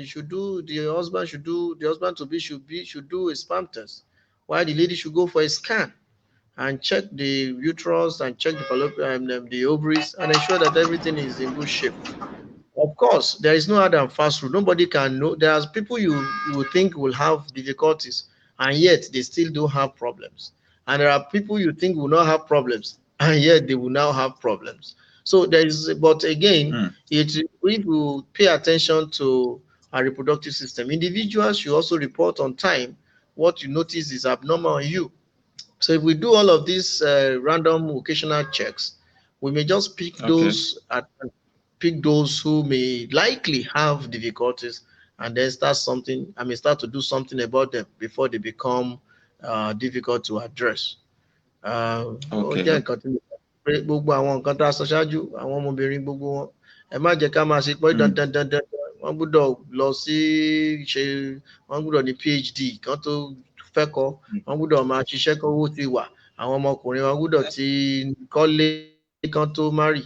the husband to be should do a sperm test, while the lady should go for a scan and check the uterus and check the fallopian, the ovaries, and ensure that everything is in good shape. Of course, there is no hard and fast rule. Nobody can know. There are people you would think will have difficulties, and yet they still do have problems. And there are people you think will not have problems, and yet they will now have problems. So but again, Hmm. if you pay attention to our reproductive system, individuals should also report on time what you notice is abnormal in you. So if we do all of these random occasional checks, we may just Okay. pick those who may likely have difficulties, and then start to do something about them before they become difficult to address. Okay. Again, continue. pé gbogbo àwọn nǹkan tá a sọ ṣáájú àwọn ọmọbìnrin gbogbo wọn ẹ má jẹ́ ká máa ṣe pé dandan dandan wọ́n gbọ́dọ̀ lọ sí ṣe wọ́n gbọ́dọ̀ ní PhD kan tó fẹ́ kọ́ wọ́n gbọ́dọ̀ máa ṣiṣẹ́ kó owó ti wà àwọn ọmọkùnrin wọn gbọ́dọ̀ ti kọ́lé kan tó marry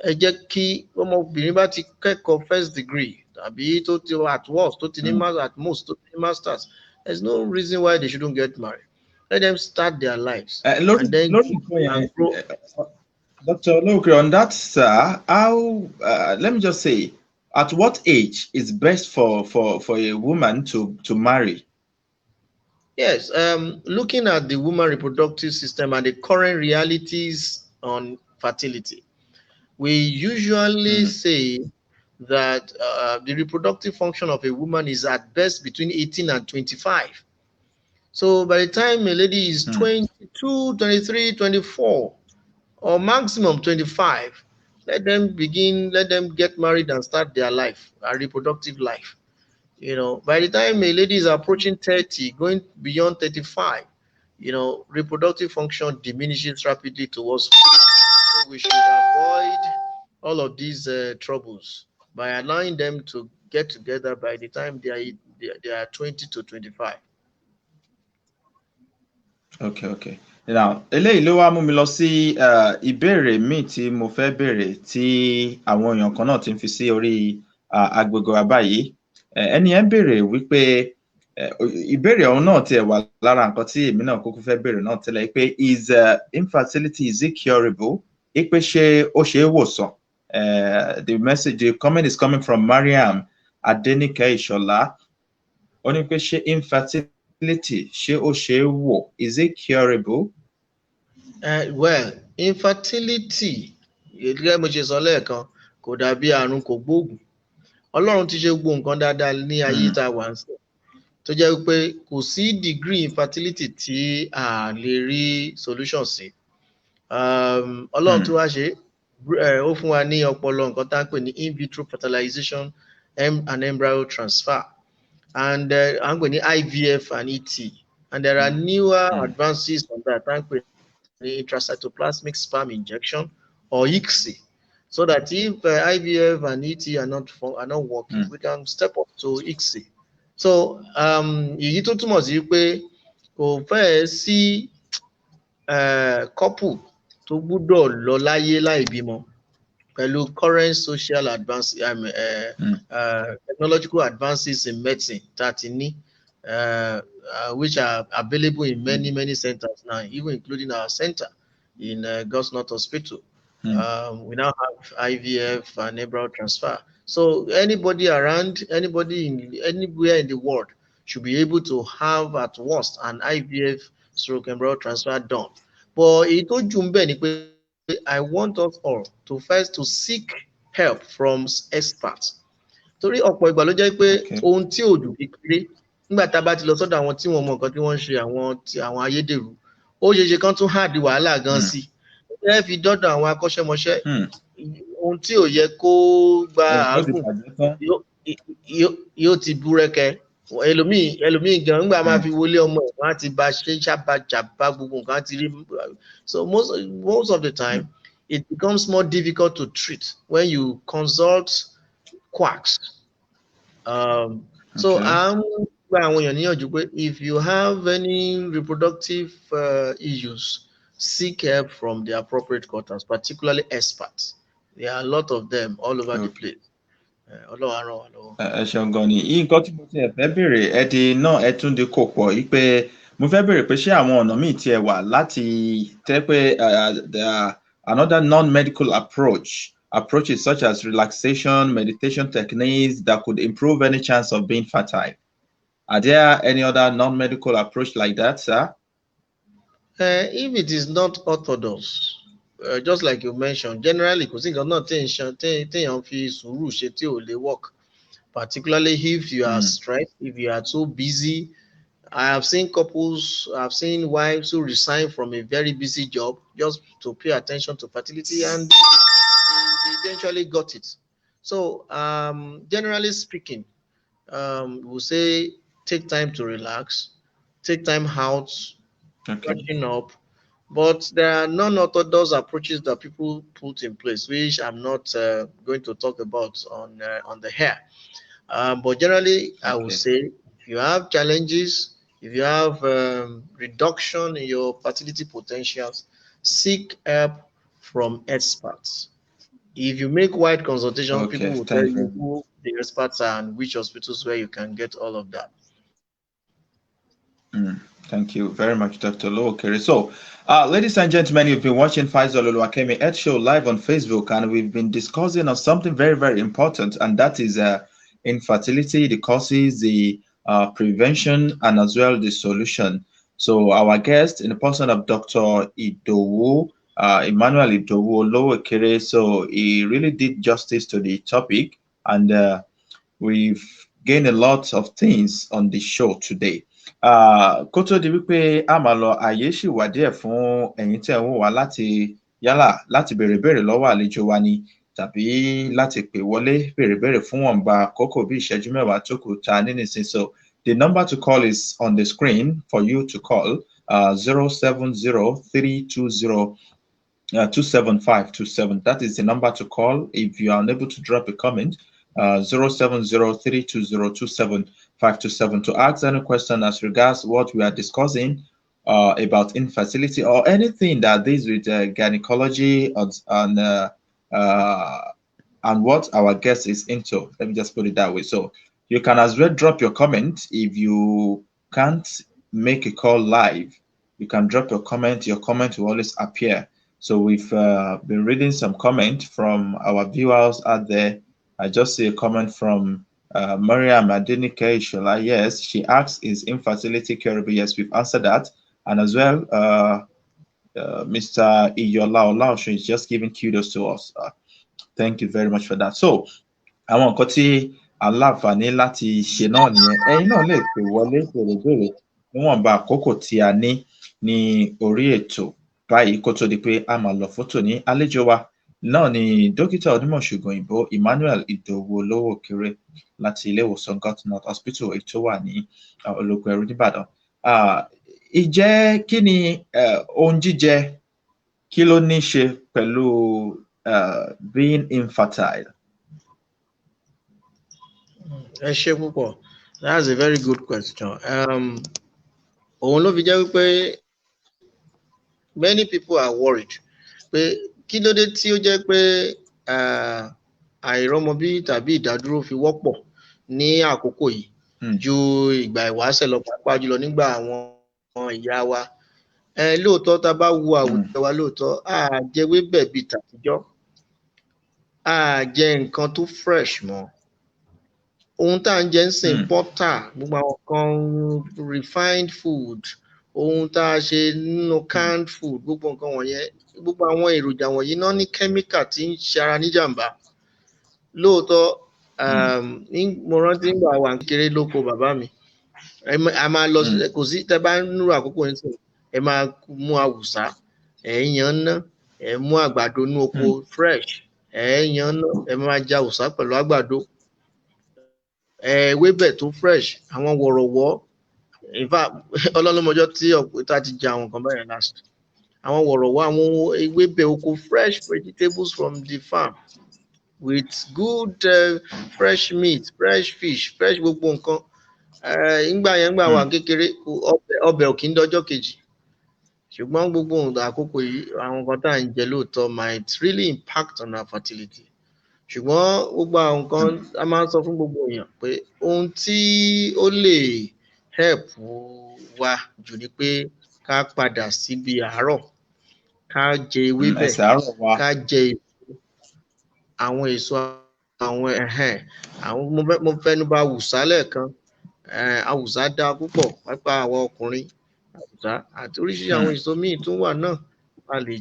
ẹ jẹ́ kí ọmọbìnrin bá ti kẹ́kọ̀ọ́ first degree tàbí tó ti at worst tó ti ní at most tó ti ní masters there's no reason why they shouldn't get married. Let them start their lives and then grow. Dr. Olowokere, on that, sir, how, let me just say, at what age is best for a woman to marry? Yes, looking at the woman reproductive system and the current realities on fertility, we usually say that the reproductive function of a woman is at best between 18 and 25. So by the time a lady is 22, 23, 24, or maximum 25, let them get married and start their life, a reproductive life. You know, by the time a lady is approaching 30, going beyond 35, you know, reproductive function diminishes rapidly towards. So we should avoid all of these troubles by allowing them to get together by the time they are 20 to 25. Okay. Now, eléyìí ló wá mú mi lọ sí ìbéèrè míì tí mo fẹ́ béèrè tí àwọn èèyàn kan náà ti ń fi sí orí agbègbè wa báyìí. Ẹni ẹ̀ ń béèrè wípé ìbéèrè ọ̀hún náà tiẹ̀ wà lára nǹkan tí èmi náà kúkú fẹ́ béèrè náà tẹ́lẹ̀ pé is infertility, is it curable? Pé ṣé ó ṣe é wòsàn? The comment is coming from Mariam Adenike Ishola. Ó ní pé ṣé infertility ṣé ó ṣe é wò? Is it curable? Well, infertility gẹ́gẹ́ mo ṣe sọ lẹ́ẹ̀kan kò dàbí àrùn kò gbóògùn. Ọlọ́run ti ṣe gbogbo nǹkan dáadáa ní ayé tá a wà ń sọ tó jẹ́ pé kò sí degree infertility tí a lè rí solution sí. Ọlọ́run tó wá ṣe ó fún wa ní ọpọlọ nǹkan tá a pè ní in vitro fertilization and embryo transfer and à ń pè ní IVF and ET and there are newer advances on that tá a pè ní intracytoplasmic sperm injection or ICSI. So that if IVF and ET are not working, we can step up to ICSI. So èyí tó túmọ̀ sí pé kò fẹ́ẹ̀ sí couple tó gbúdọ̀ lọ láyé láì bímọ pẹ̀lú current social advances, technological advances in medicine tá a ti ní which are available in many centers now, even including our center in God's Not Hospital. We now have IVF and embryo transfer. So anybody around, anybody anywhere in the world should be able to have at worst an IVF stroke embryo transfer done. But it I want us all to first to seek help from experts. Torí ọ̀pọ̀ ìgbà ló jẹ́ pé ohun tí ò dùn kékeré nígbà tá a bá ti lọ sọ́dọ̀ àwọn tí wọ́n mọ nǹkan tí wọ́n ń ṣe àwọn ayédèrú ó ṣeéṣe kán tún hàdí wàhálà gan sí i. Ẹ fi dọ́dọ̀ àwọn akọ́ṣẹ́mọṣẹ́ ohun tí ò yẹ kó gba àágùn yóò ti búrẹ́kẹ́ ẹlòmíì gan nígbà máa fi wọlé ọmọ ẹ̀ wọ́n á ti bá ṣe ṣàbàjàbá gbogbo nǹkan ti rí. So most of the time it becomes more difficult to treat when you consult quacks. So gba àwọn èèyàn níyànjú pé if you have any reproductive issues, seek help from the appropriate quarters, particularly experts. There are a lot of them all over the place. Ọlọ́run á ràn wá lọ́wọ́. Ẹ ṣeun gan ni nǹkan tí mo ti fẹ́ béèrè ẹdí náà ẹ tún di kò pọ̀ yìí pé mo fẹ́ béèrè pé ṣé àwọn ọ̀nà míì tiẹ̀ wà láti tẹ́ pé another non-medical approaches such as relaxation, meditation techniques that could improve any chance of being fertile. Are there any other non-medical approach like that, sir? If it is not orthodox, just like you mentioned, generally, kò sí nǹkan náà téèyàn fi sùúrù ṣe tí ò lè work. Particularly if you are stressed, if you are so busy. I have seen couples, I've seen wives who resign from a very busy job just to pay attention to fertility, and they eventually got it. So, generally speaking, we'll say take time to relax, take time out, freshen up, But there are non-orthodox approaches that people put in place, which I'm not going to talk about on the hair. But generally, I would Okay. say if you have challenges, if you have reduction in your fertility potentials, seek help from experts. If you make wide consultation, people Okay. will tell Thank you you very much. who the experts are and which hospitals where you can get all of that. Mm, thank you very much, Dr. Olowokere. So, ladies and gentlemen, you've been watching Faisal Oluwakemi Ed Show live on Facebook, and we've been discussing on something very, very important, and that is infertility, the causes, the prevention, and as well the solution. So, our guest, in the person of Dr. Idowu, Emmanuel Idowu Olowokere, so he really did justice to the topic, and we've gained a lot of things on the show today. Kó tó di wípé a máa lọ, àyè ṣì wà díẹ̀ fún ẹ̀yin tí ẹ̀ ń wò wá láti yálà láti béèrè béèrè lọ́wọ́ àlejò wa ni tàbí láti pè wọlé béèrè béèrè fún wọ̀nba àkókò bí ìṣẹ́jú mẹ́wàá tó kù ta ní nísìnyí. So the number to call is on the screen for you to call 070-320 27527. That is the number to call if you are unable to drop a comment. 070-320-27527 to ask any question as regards what we are discussing about infertility or anything that deals with gynecology and what our guest is into. Let me just put it that way. So you can as well drop your comment if you can't make a call live. You can drop your comment. Your comment will always appear. So we've been reading some comment from our viewers out there. I just see a comment from Mariam Adenike Ishola. Yes, she asks, is infertility curable? Yes, we've answered that. And as well, Mr. Iyola Olaosho is just giving kudos to us. Thank you very much for that. So, àwọn nǹkan tí aláǹfààní láti ṣe náà nìyẹn. Ẹ̀yin náà lè pè wọlé béèrè níwọ̀nba àkókò tí a ní orí ètò báyìí kó tó di pé a máa lọ fún tòní. Àlejò wa náà ni dókítà onímọ̀ ṣègùn òyìnbó Emmanuel Idowu Olowokere láti ilé ìwòsàn North Hospital èyí tó wà ní Ológun Ẹrú nìbàdàn. Ìjẹ́ kí ni ohun jíjẹ kí ló ní ṣe pẹ̀lú being infertile? Ẹ ṣé púpọ̀. That's a very good question. Òun ló fi jẹ́ wípé many people are worried pé kí ló dé tí ó jẹ́ pé àìrọ́mọbí tàbí ìdádúró fi wọ́pọ̀ ní àkókò yìí ju ìgbà ìwáṣẹ̀ lọ, pàápàá jùlọ nígbà àwọn ìyá wa. Lóòótọ́ tá a bá wo àwùjọ wa lóòótọ́ a jẹ ewébẹ̀ bíi tàtijọ́, a jẹ nǹkan tó fresh mọ́. Ohun tá à ń jẹ ń sìn butter, gbogbo àwọn kan refined food, ohun tá a ṣe nínú canned food, gbogbo nǹkan wọ̀nyẹn, gbogbo àwọn èròjà wọ̀nyí náà ní chemical tí ń ṣe ara níjàmbá. Lóòótọ́ mo rántí nígbà wà kékeré lóko bàbá mi, a máa lọ kò sí tẹ́ bá nírú àkókò yẹn sìn, ẹ máa mú àwùsá, ẹ yan ná, ẹ mú àgbàdo inú oko fresh, ẹ yan ná, ẹ máa jẹ àwùsá pẹ̀lú àgbàdo, ewébẹ̀ tó fresh, àwọn wọ̀rọ̀wọ́. In fact, ọlọ́lọ́mọjọ́ tí tá ti jẹ àwọn nǹkan bẹ́ẹ̀ last. Àwọn wọ̀rọ̀wọ́, àwọn ewébẹ̀ oko, fresh vegetables from the farm with good fresh meat, fresh fish, fresh gbogbo nǹkan. Ìgbà wà kékeré, ọbẹ̀ ò kí ń dọjọ́ kejì. Ṣùgbọ́n gbogbo àkókò yìí, àwọn nǹkan tá à ń jẹ lóòótọ́ might really impact on our fertility. Ṣùgbọ́n gbogbo àwọn nǹkan a máa ń sọ fún gbogbo èèyàn pé ohun tí ó lè help wa jù ni pé ká padà síbi àárọ̀, ká jẹ ewébẹ̀, ká jẹ àwọn èso, àwọn mo fẹ́nu bà àwùsá lẹ́ẹ̀kan. Àwùsá dáa púpọ̀, pàápàá àwọn ọkùnrin. Àwùsá àti oríṣiríṣi àwọn èso míì tún wà náà a lè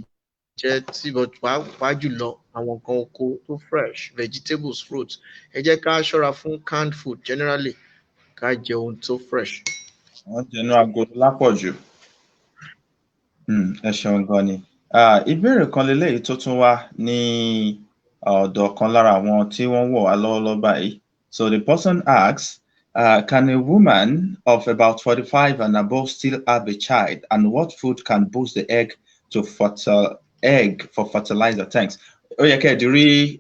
jẹ, tí pàápàá jùlọ àwọn nǹkan oko tó fresh, vegetables, fruits. Ẹ jẹ́ ká ṣọ́ra fún canned food generally, ká jẹ ohun tó fresh. Wọ́n jẹnu agolo lápọ̀jù. Ẹ ṣeun gan ni. Ìbéèrè kan leléyìí tó tún wá ní ọ̀dọ̀ kan lára àwọn tí wọ́n wò wá lọ́wọ́lọ́wọ́ báyìí. So the person asks, can a woman of about 45 and above still have a child, and what food can boost the egg to egg for fertilizer. Thanks. Oh yeah, okay. Diri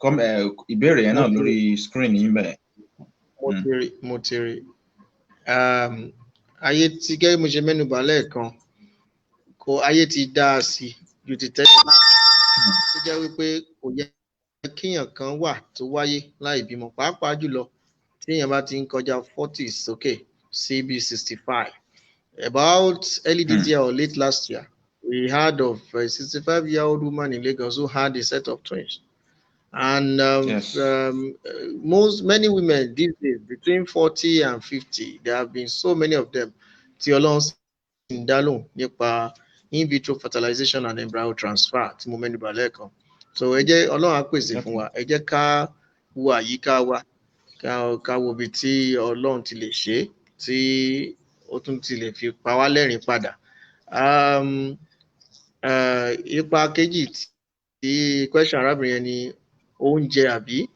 come ìbéèrè yẹn mo náà ti lórí screen yín bẹ́ẹ̀. mo ti rí ayé tí gẹ́gẹ́ mo ṣe mẹ́nu bà lẹ́ẹ̀kan kò ayé ti dá a sí ju ti tẹ́lẹ̀ tó jẹ́ wípé kò yẹ kíyàn kan wà tó wáyé láì bímọ pàápàá jùlọ tí èèyàn bá ti ń kọjá 40 sókè CB 65. About early this year or late last year, we heard of a 65-year-old woman in Lagos who had a set of twins. And Yes. many women these days between 40 and 50, there have been so many of them. Tí Ọlọ́run sì ń dá lóhùn nípa in vitro fertilization and embryo transfer tí mo mẹ́nu bà lẹ́ẹ̀kan. So ẹ jẹ́ Ọlọ́run á pèsè fún wa. Ẹ jẹ́ ká wo àyíká wa, ká wo ibi tí Ọlọ́run ti lè ṣe tí ó tún ti lè fi pa wá lẹ́rìn padà. Ipa kejì tí question arábìnrin yẹn ni oúnjẹ àbí?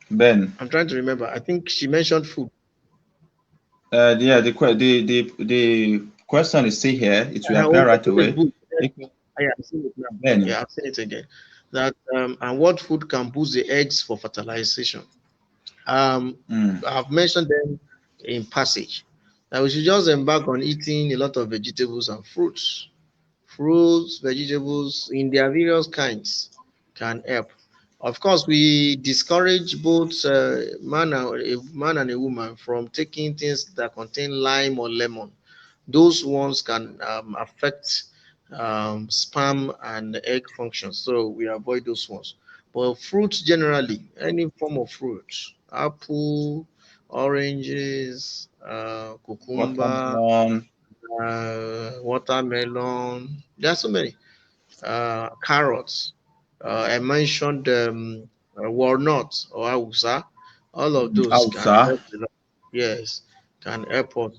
Ben. I'm trying to remember. I think she mentioned food. Yeah, the question is still here. It will appear right away. I've seen it now. Ben. Yeah, I've seen it again. That and what food can boost the eggs for fertilization? I've mentioned them in passage. That we should just embark on eating a lot of vegetables and fruits. Fruits, vegetables in their various kinds can help. Of course, we discourage both man and a woman from taking things that contain lime or lemon. Those ones can affect sperm and egg function, so we avoid those ones. But fruits generally, any form of fruit, apple, oranges, cucumber, watermelon. There are so many. Carrots. I mentioned walnut or awusa. All of those can help a lot. Yes, can help us.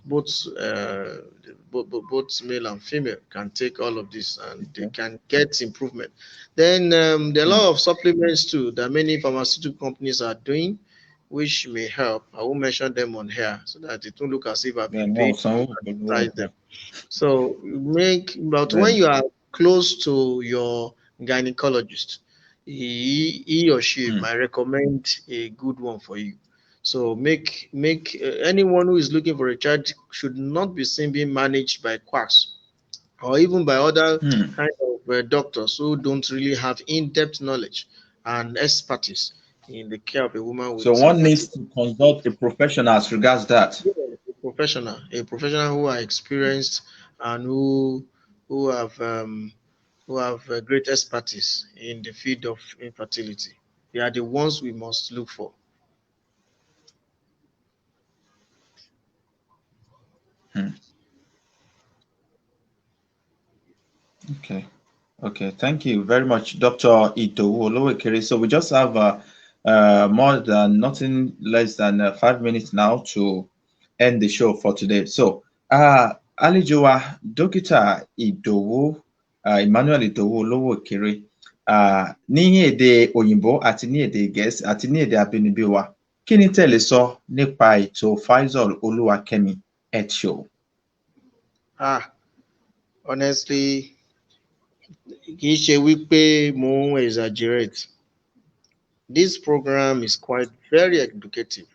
Both male and female can take all of this and they can get improvement. Then there are a lot of supplements too that many pharmaceutical companies are doing, which may help. I won't mention them on here so that it won't look as if I've been paid to advertise them. So but when you are close to your gynecologist, he or she might recommend a good one for you. So make anyone who is looking for a child should not be seen being managed by quacks or even by other kind of doctors who don't really have in-depth knowledge and expertise in the care of a woman with. So one needs to consult a professional as regards that. Yeah, a professional who are experienced and who have great expertise in the field of infertility. They are the ones we must look for. Okay. Thank you very much, Dr. Idowu Olowokere. So we just have nothing less than 5 minutes now to end the show for today. So, Alijowa, Dókítà Idowu, Emmanuel Idowu Olowokere, ní èdè òyìnbó àti ní èdè Gẹ̀ẹ́sì àti ní èdè abínibí wa, kí ni tẹ́ lè sọ nípa ètò Faisal Olúwakẹ́mi Health Show? Honestly, kì í ṣe wípé mo exaggerate. This program is quite very educative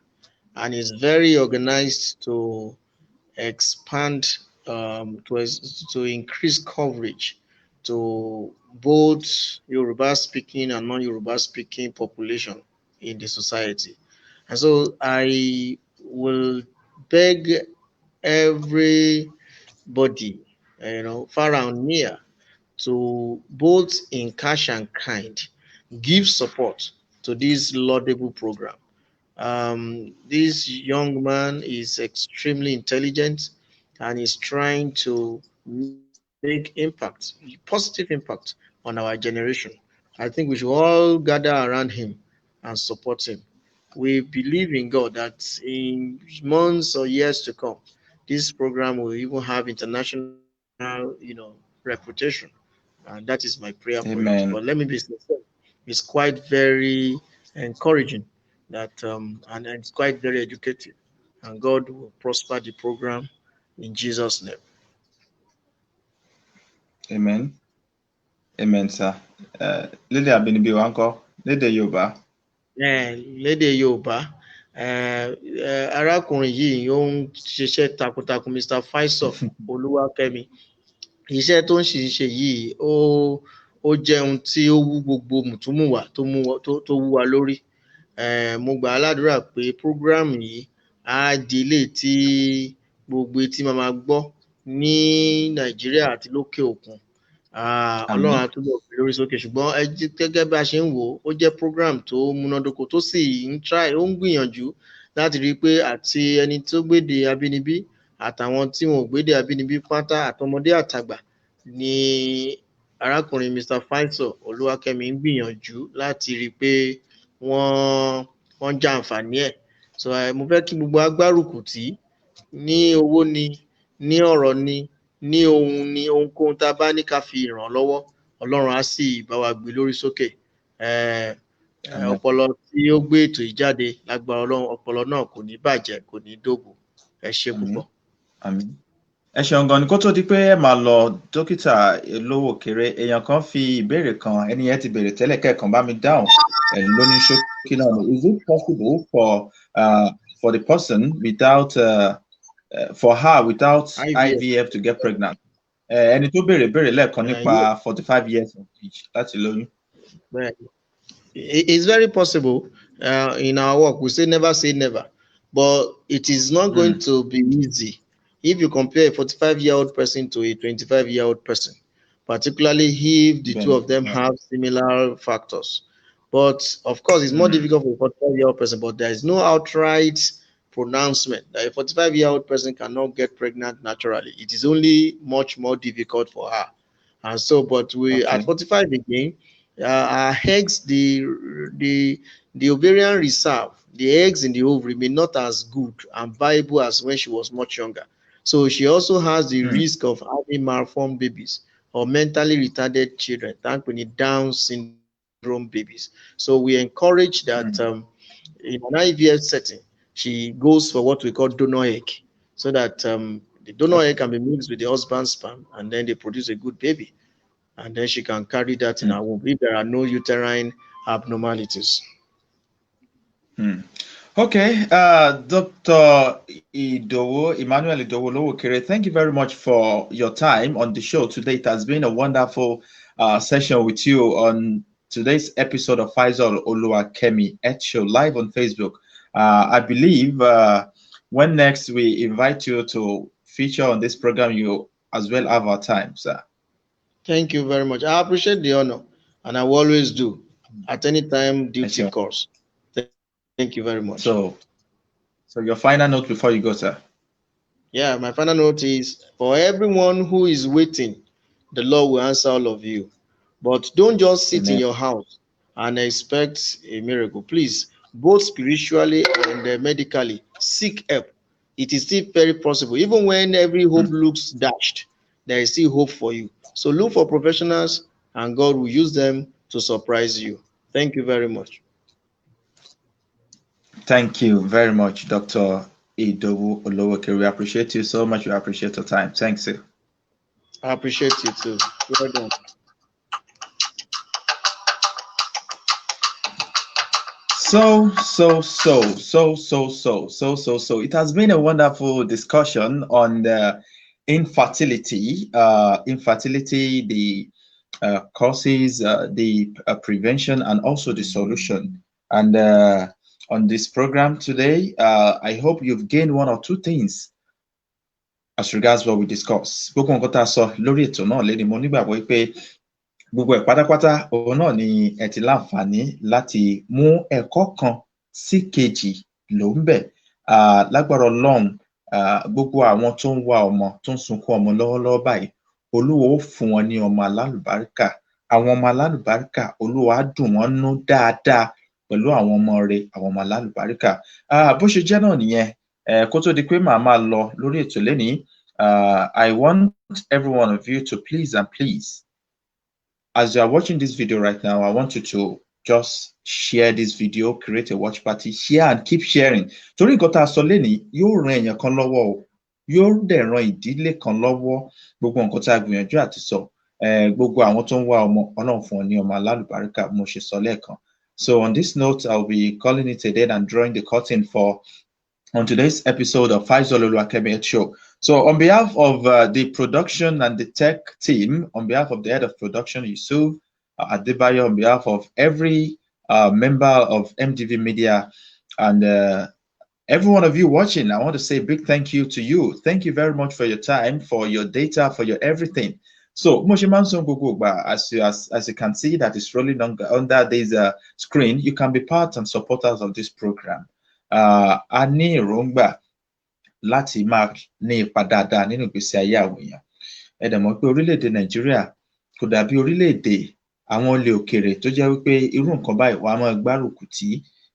and is very organized to expand to increase coverage to both Yoruba speaking and non-Yoruba speaking population in the society. And so I will beg everybody, far and near, to both in cash and kind give support to this laudable program. This young man is extremely intelligent and is trying to make positive impact on our generation. I think we should all gather around him and support him. We believe in God that in months or years to come, this program will even have international, reputation. And that is my prayer for it. But let me be sincere. It's quite very encouraging that and it's quite very educative. And God will prosper the program in Jesus' name. Amen. Amen, sir. Lédè àbínibí wa ńkọ́? Lédè Yorùbá. Lédè Yorùbá, arákùnrin yìí ó ń ṣiṣẹ́ takuntakun, Mr. Faisal Olúwakẹ́mi. Iṣẹ́ tó ń ṣe yìí ó jẹ́ ohun tí ó wú gbogbo mùtúmùwà tó wú wa lórí. Mo gbà á ládùúrà pé program yìí á di ilé tí gbogbo etí máa gbọ́ ní Nàìjíríà àti lókè òkun. Ọlọ́run á túbọ̀ gbé lórí sókè, ṣùgbọ́n gẹ́gẹ́ bí a ṣe ń wò ó jẹ́ program tó múnádóko tó sì ń gbìyànjú láti rí i pé àti ẹni tó gbédè abínibí àtàwọn tí wọn ò gbédè abínibí pátá àtọmọdé àtàgbà ni arákùnrin Mr. Faisal Olúwakẹ́mi ń gbìyànjú láti rí i pé wọ́n jàǹfààní ẹ̀. So mo fẹ́ kí gbogbo agbárùkù tí ní owó ni, ní ọ̀rọ̀ ni, ní ohun ni, ohunkóhun tá a bá ní ká fi ràn lọ́wọ́, Ọlọ́run á sì bá wa gbé lórí sókè. Ọpọlọ tí ó gbé ètò yìí jáde lágbára Ọlọ́run, ọpọlọ náà kò ní bàjẹ́, kò ní dògùn. Ẹ ṣé púpọ̀. Àmín. Ẹ ṣeun gan ni. Kó tó di pé ẹ máa lọ, dókítà Olowokere, èèyàn kan fi ìbéèrè kan, ẹni yẹn ti béèrè tẹ́lẹ̀, kẹ́ẹ̀kan bá mi dáhùn lóní ṣókí náà. Is it possible for the person without for her without IVF to get pregnant? Ẹni tó béèrè lẹ́ẹ̀kan nípa 45 years of age láti lóyún. It's very possible. In our work, we say never, but it is not going to be easy if you compare a 45-year-old person to a 25-year-old person, particularly if the two of them have similar factors. But of course, it's more difficult for a 45-year-old person, but there is no outright pronouncement that a 45-year-old person cannot get pregnant naturally. It is only much more difficult for her. And so, but at 45 again, our eggs, the ovarian reserve, the eggs in the ovary may not as good and viable as when she was much younger. So she also has the risk of having malformed babies or mentally retarded children, Down syndrome babies. So we encourage that in an IVF setting, she goes for what we call donor egg, so that the donor egg can be mixed with the husband's sperm, and then they produce a good baby. And then she can carry that in her womb if there are no uterine abnormalities. Okay, Dr. Emmanuel Olowokere, thank you very much for your time on the show today. It has been a wonderful session with you on today's episode of Faisal Olowokere Ed Show live on Facebook. I believe when next we invite you to feature on this program, you as well have our time, sir. Thank you very much. I appreciate the honor, and I will always do at any time duty calls. Thank you very much. So your final note before you go, sir. Yeah, my final note is for everyone who is waiting, the Lord will answer all of you. But don't just sit in your house and expect a miracle. Please, both spiritually and medically, seek help. It is still very possible. Even when every hope looks dashed, there is still hope for you. So look for professionals, and God will use them to surprise you. Thank you very much. Thank you very much, Dr. Idowu Olowokere. We appreciate you so much. We appreciate your time. Thanks, sir. I appreciate you too. Well done. So. It has been a wonderful discussion on the infertility, the causes, the prevention, and also the solution. And on this program today, I hope you've gained one or two things as regards what we discuss. Gbogbo nǹkan tá a sọ lórí ètò náà lẹ́ni mo nígbàgbọ́ pé gbogbo ẹ̀ pátápátá òun náà ni ẹ ti láǹfààní láti mú ẹ̀kọ́ kan sí kejì ló ń bẹ̀. Lágbára Ọlọ́run, gbogbo àwọn tó ń wá ọmọ tó ń sunkún ọmọ lọ́wọ́lọ́wọ́ báyìí, Olúwa ó fún wọn ní ọmọ alálùbáríkà. Àwọn ọmọ alálùbáríkà, Olúwa á dùn wọ́n nú dáadáa pẹ̀lú àwọn ọmọ rẹ̀, àwọn ọmọ alálùbáríkà. Bó ṣe jẹ́ náà nìyẹn. Kó tó di pé màá máa lọ lórí ètò lénìí, I want every one of you to please, as you are watching this video right now, I want you to just share this video, create a watch party, share and keep sharing. Torí nǹkan tá a sọ lénìí yóò ran èèyàn kan lọ́wọ́ o, yóò dẹ̀ ran ìdílé kan lọ́wọ́. Gbogbo nǹkan tá a gbìyànjú àti sọ gbogbo àwọn tó ń wá ọmọ Ọlọ́run fún ọ ní ọmọ alálùbáríkà mo ṣe sọ lẹ́ẹ̀kan. So on this note, I'll be calling it a day and drawing the curtain on today's episode of Faisal Olowokere Show. So on behalf of the production and the tech team, on behalf of the head of production, Yusuf Adebayo, on behalf of every member of MDV Media and every one of you watching, I want to say a big thank you to you. Thank you very much for your time, for your data, for your everything. So, as you can see that is rolling under this screen, you can be part and supporters of this program. A ní èròǹgbà láti máa ní ipa dáadáa nínú ìgbésí ayé àwọn èèyàn. Ẹ dẹ̀ mọ̀ pé orílẹ̀-èdè Nàìjíríà kò dàbí orílẹ̀-èdè àwọn ilẹ̀ òkèèrè tó jẹ́ wípé irú nǹkan báyìí wàá máa gbárùkù tí.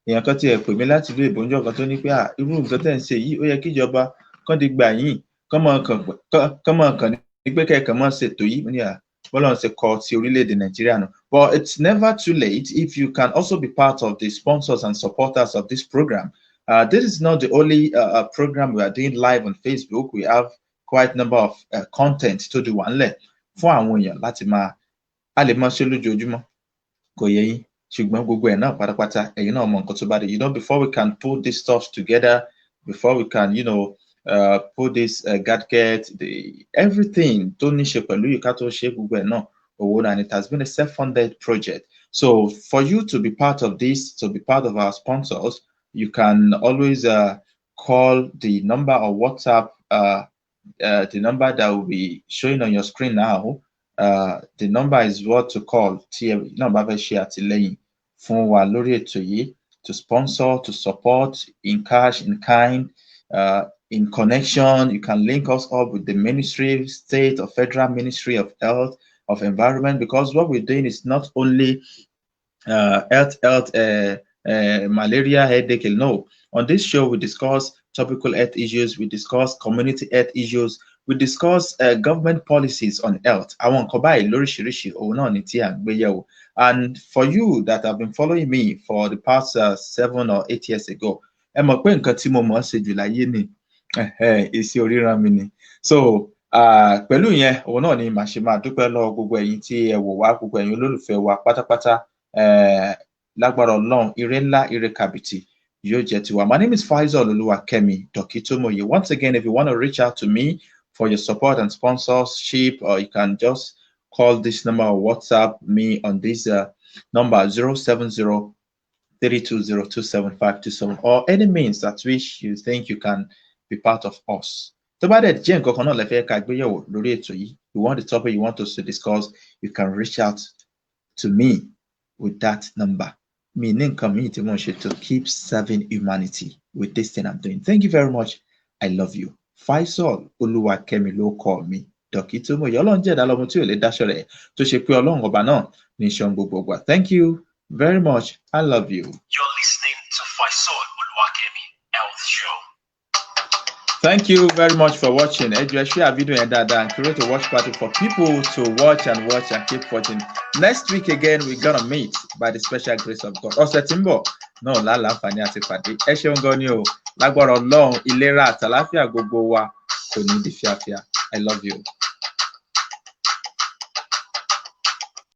Èèyàn kan tiẹ̀ pè mí láti ìlú èbó ńjọ́ kan tó ní pé irú nǹkan tẹ̀ ń ṣe yìí ó yẹ kí ìjọba kán di gbà yín kán mọ̀ kàn ní pé kẹ̀kẹ́ mọ́ ṣètò yìí ní bọ́lá ń ṣe kọ ti orílẹ̀-èdè Nàìjíríà nù. But it's never too late if you can also be part of the sponsors and supporters of this program. This is not the only program we are doing live on Facebook. We have quite a number of content to do one lẹ̀ fún àwọn èèyàn láti máa a lè máa ṣe lójoojúmọ́ kò yẹ yín ṣùgbọ́n gbogbo ẹ̀ náà pátápátá ẹ̀yin náà mọ nǹkan tó bá dé. Before we can put this stuff together, before we can put this gadget, everything tó ní ṣe pẹ̀lú yìí ká tó ṣe gbogbo ẹ̀ náà owó náà, and it has been a self-funded project. So for you to be part of this, to be part of our sponsors, you can always call the number or WhatsApp the number that will be showing on your screen now. The number is what to call fún wa lórí ètò yìí, to sponsor, to support in cash, in kind, in connection. You can link us up with the ministry, state or federal ministry of health, of environment, because what we're doing is not only malaria, headache. No, on this show we discuss topical health issues, we discuss community health issues, we discuss government policies on health. And for you that have been following me for the past 7 or 8 years ago, so pẹ̀lú yẹn òun náà ni màá ṣe máa dúpẹ́ lọ́wọ́ gbogbo ẹ̀yin tí ẹ wò wá, gbogbo ẹ̀yin olólùfẹ́ wa pátápátá. Lágbára Ọlọ́run, ire ńlá, ire kàbìtì yóò jẹ́ tiwa. My name is Faisal Olowokere Dokitomoye. Once again, if you want to reach out to me for your support and sponsorship, or you can just call this number or WhatsApp me on this number 070-320-27527, or any means at which you think you can be part of us. You want the topic you want us to discuss, you can reach out to me with that number. Meaning community to keep serving humanity with this thing I'm doing. Thank you very much. I love you. Faisal Olowokere ló call me. Dokitomoye. Ọlọ́run jẹ́ ìdálọ́mọ tí ò lè dáṣọ rẹ̀ tó ṣe pé Ọlọ́run ọba náà ní ṣan gbogbo gbà. Thank you very much. I love you. You're listening to Faisal Olowokere Health Show. Thank you very much for watching. Share video and create a watch party for people to watch and keep watching. Next week again, we're gonna meet by the special grace of God. Timbo. No, láǹfààní àti pàdé. Ẹ ṣeun gan ni o. Lágbára Ọlọ́run, ìlera àtàlàáfíà gbogbo wa kò ní di fíafíà. I love you.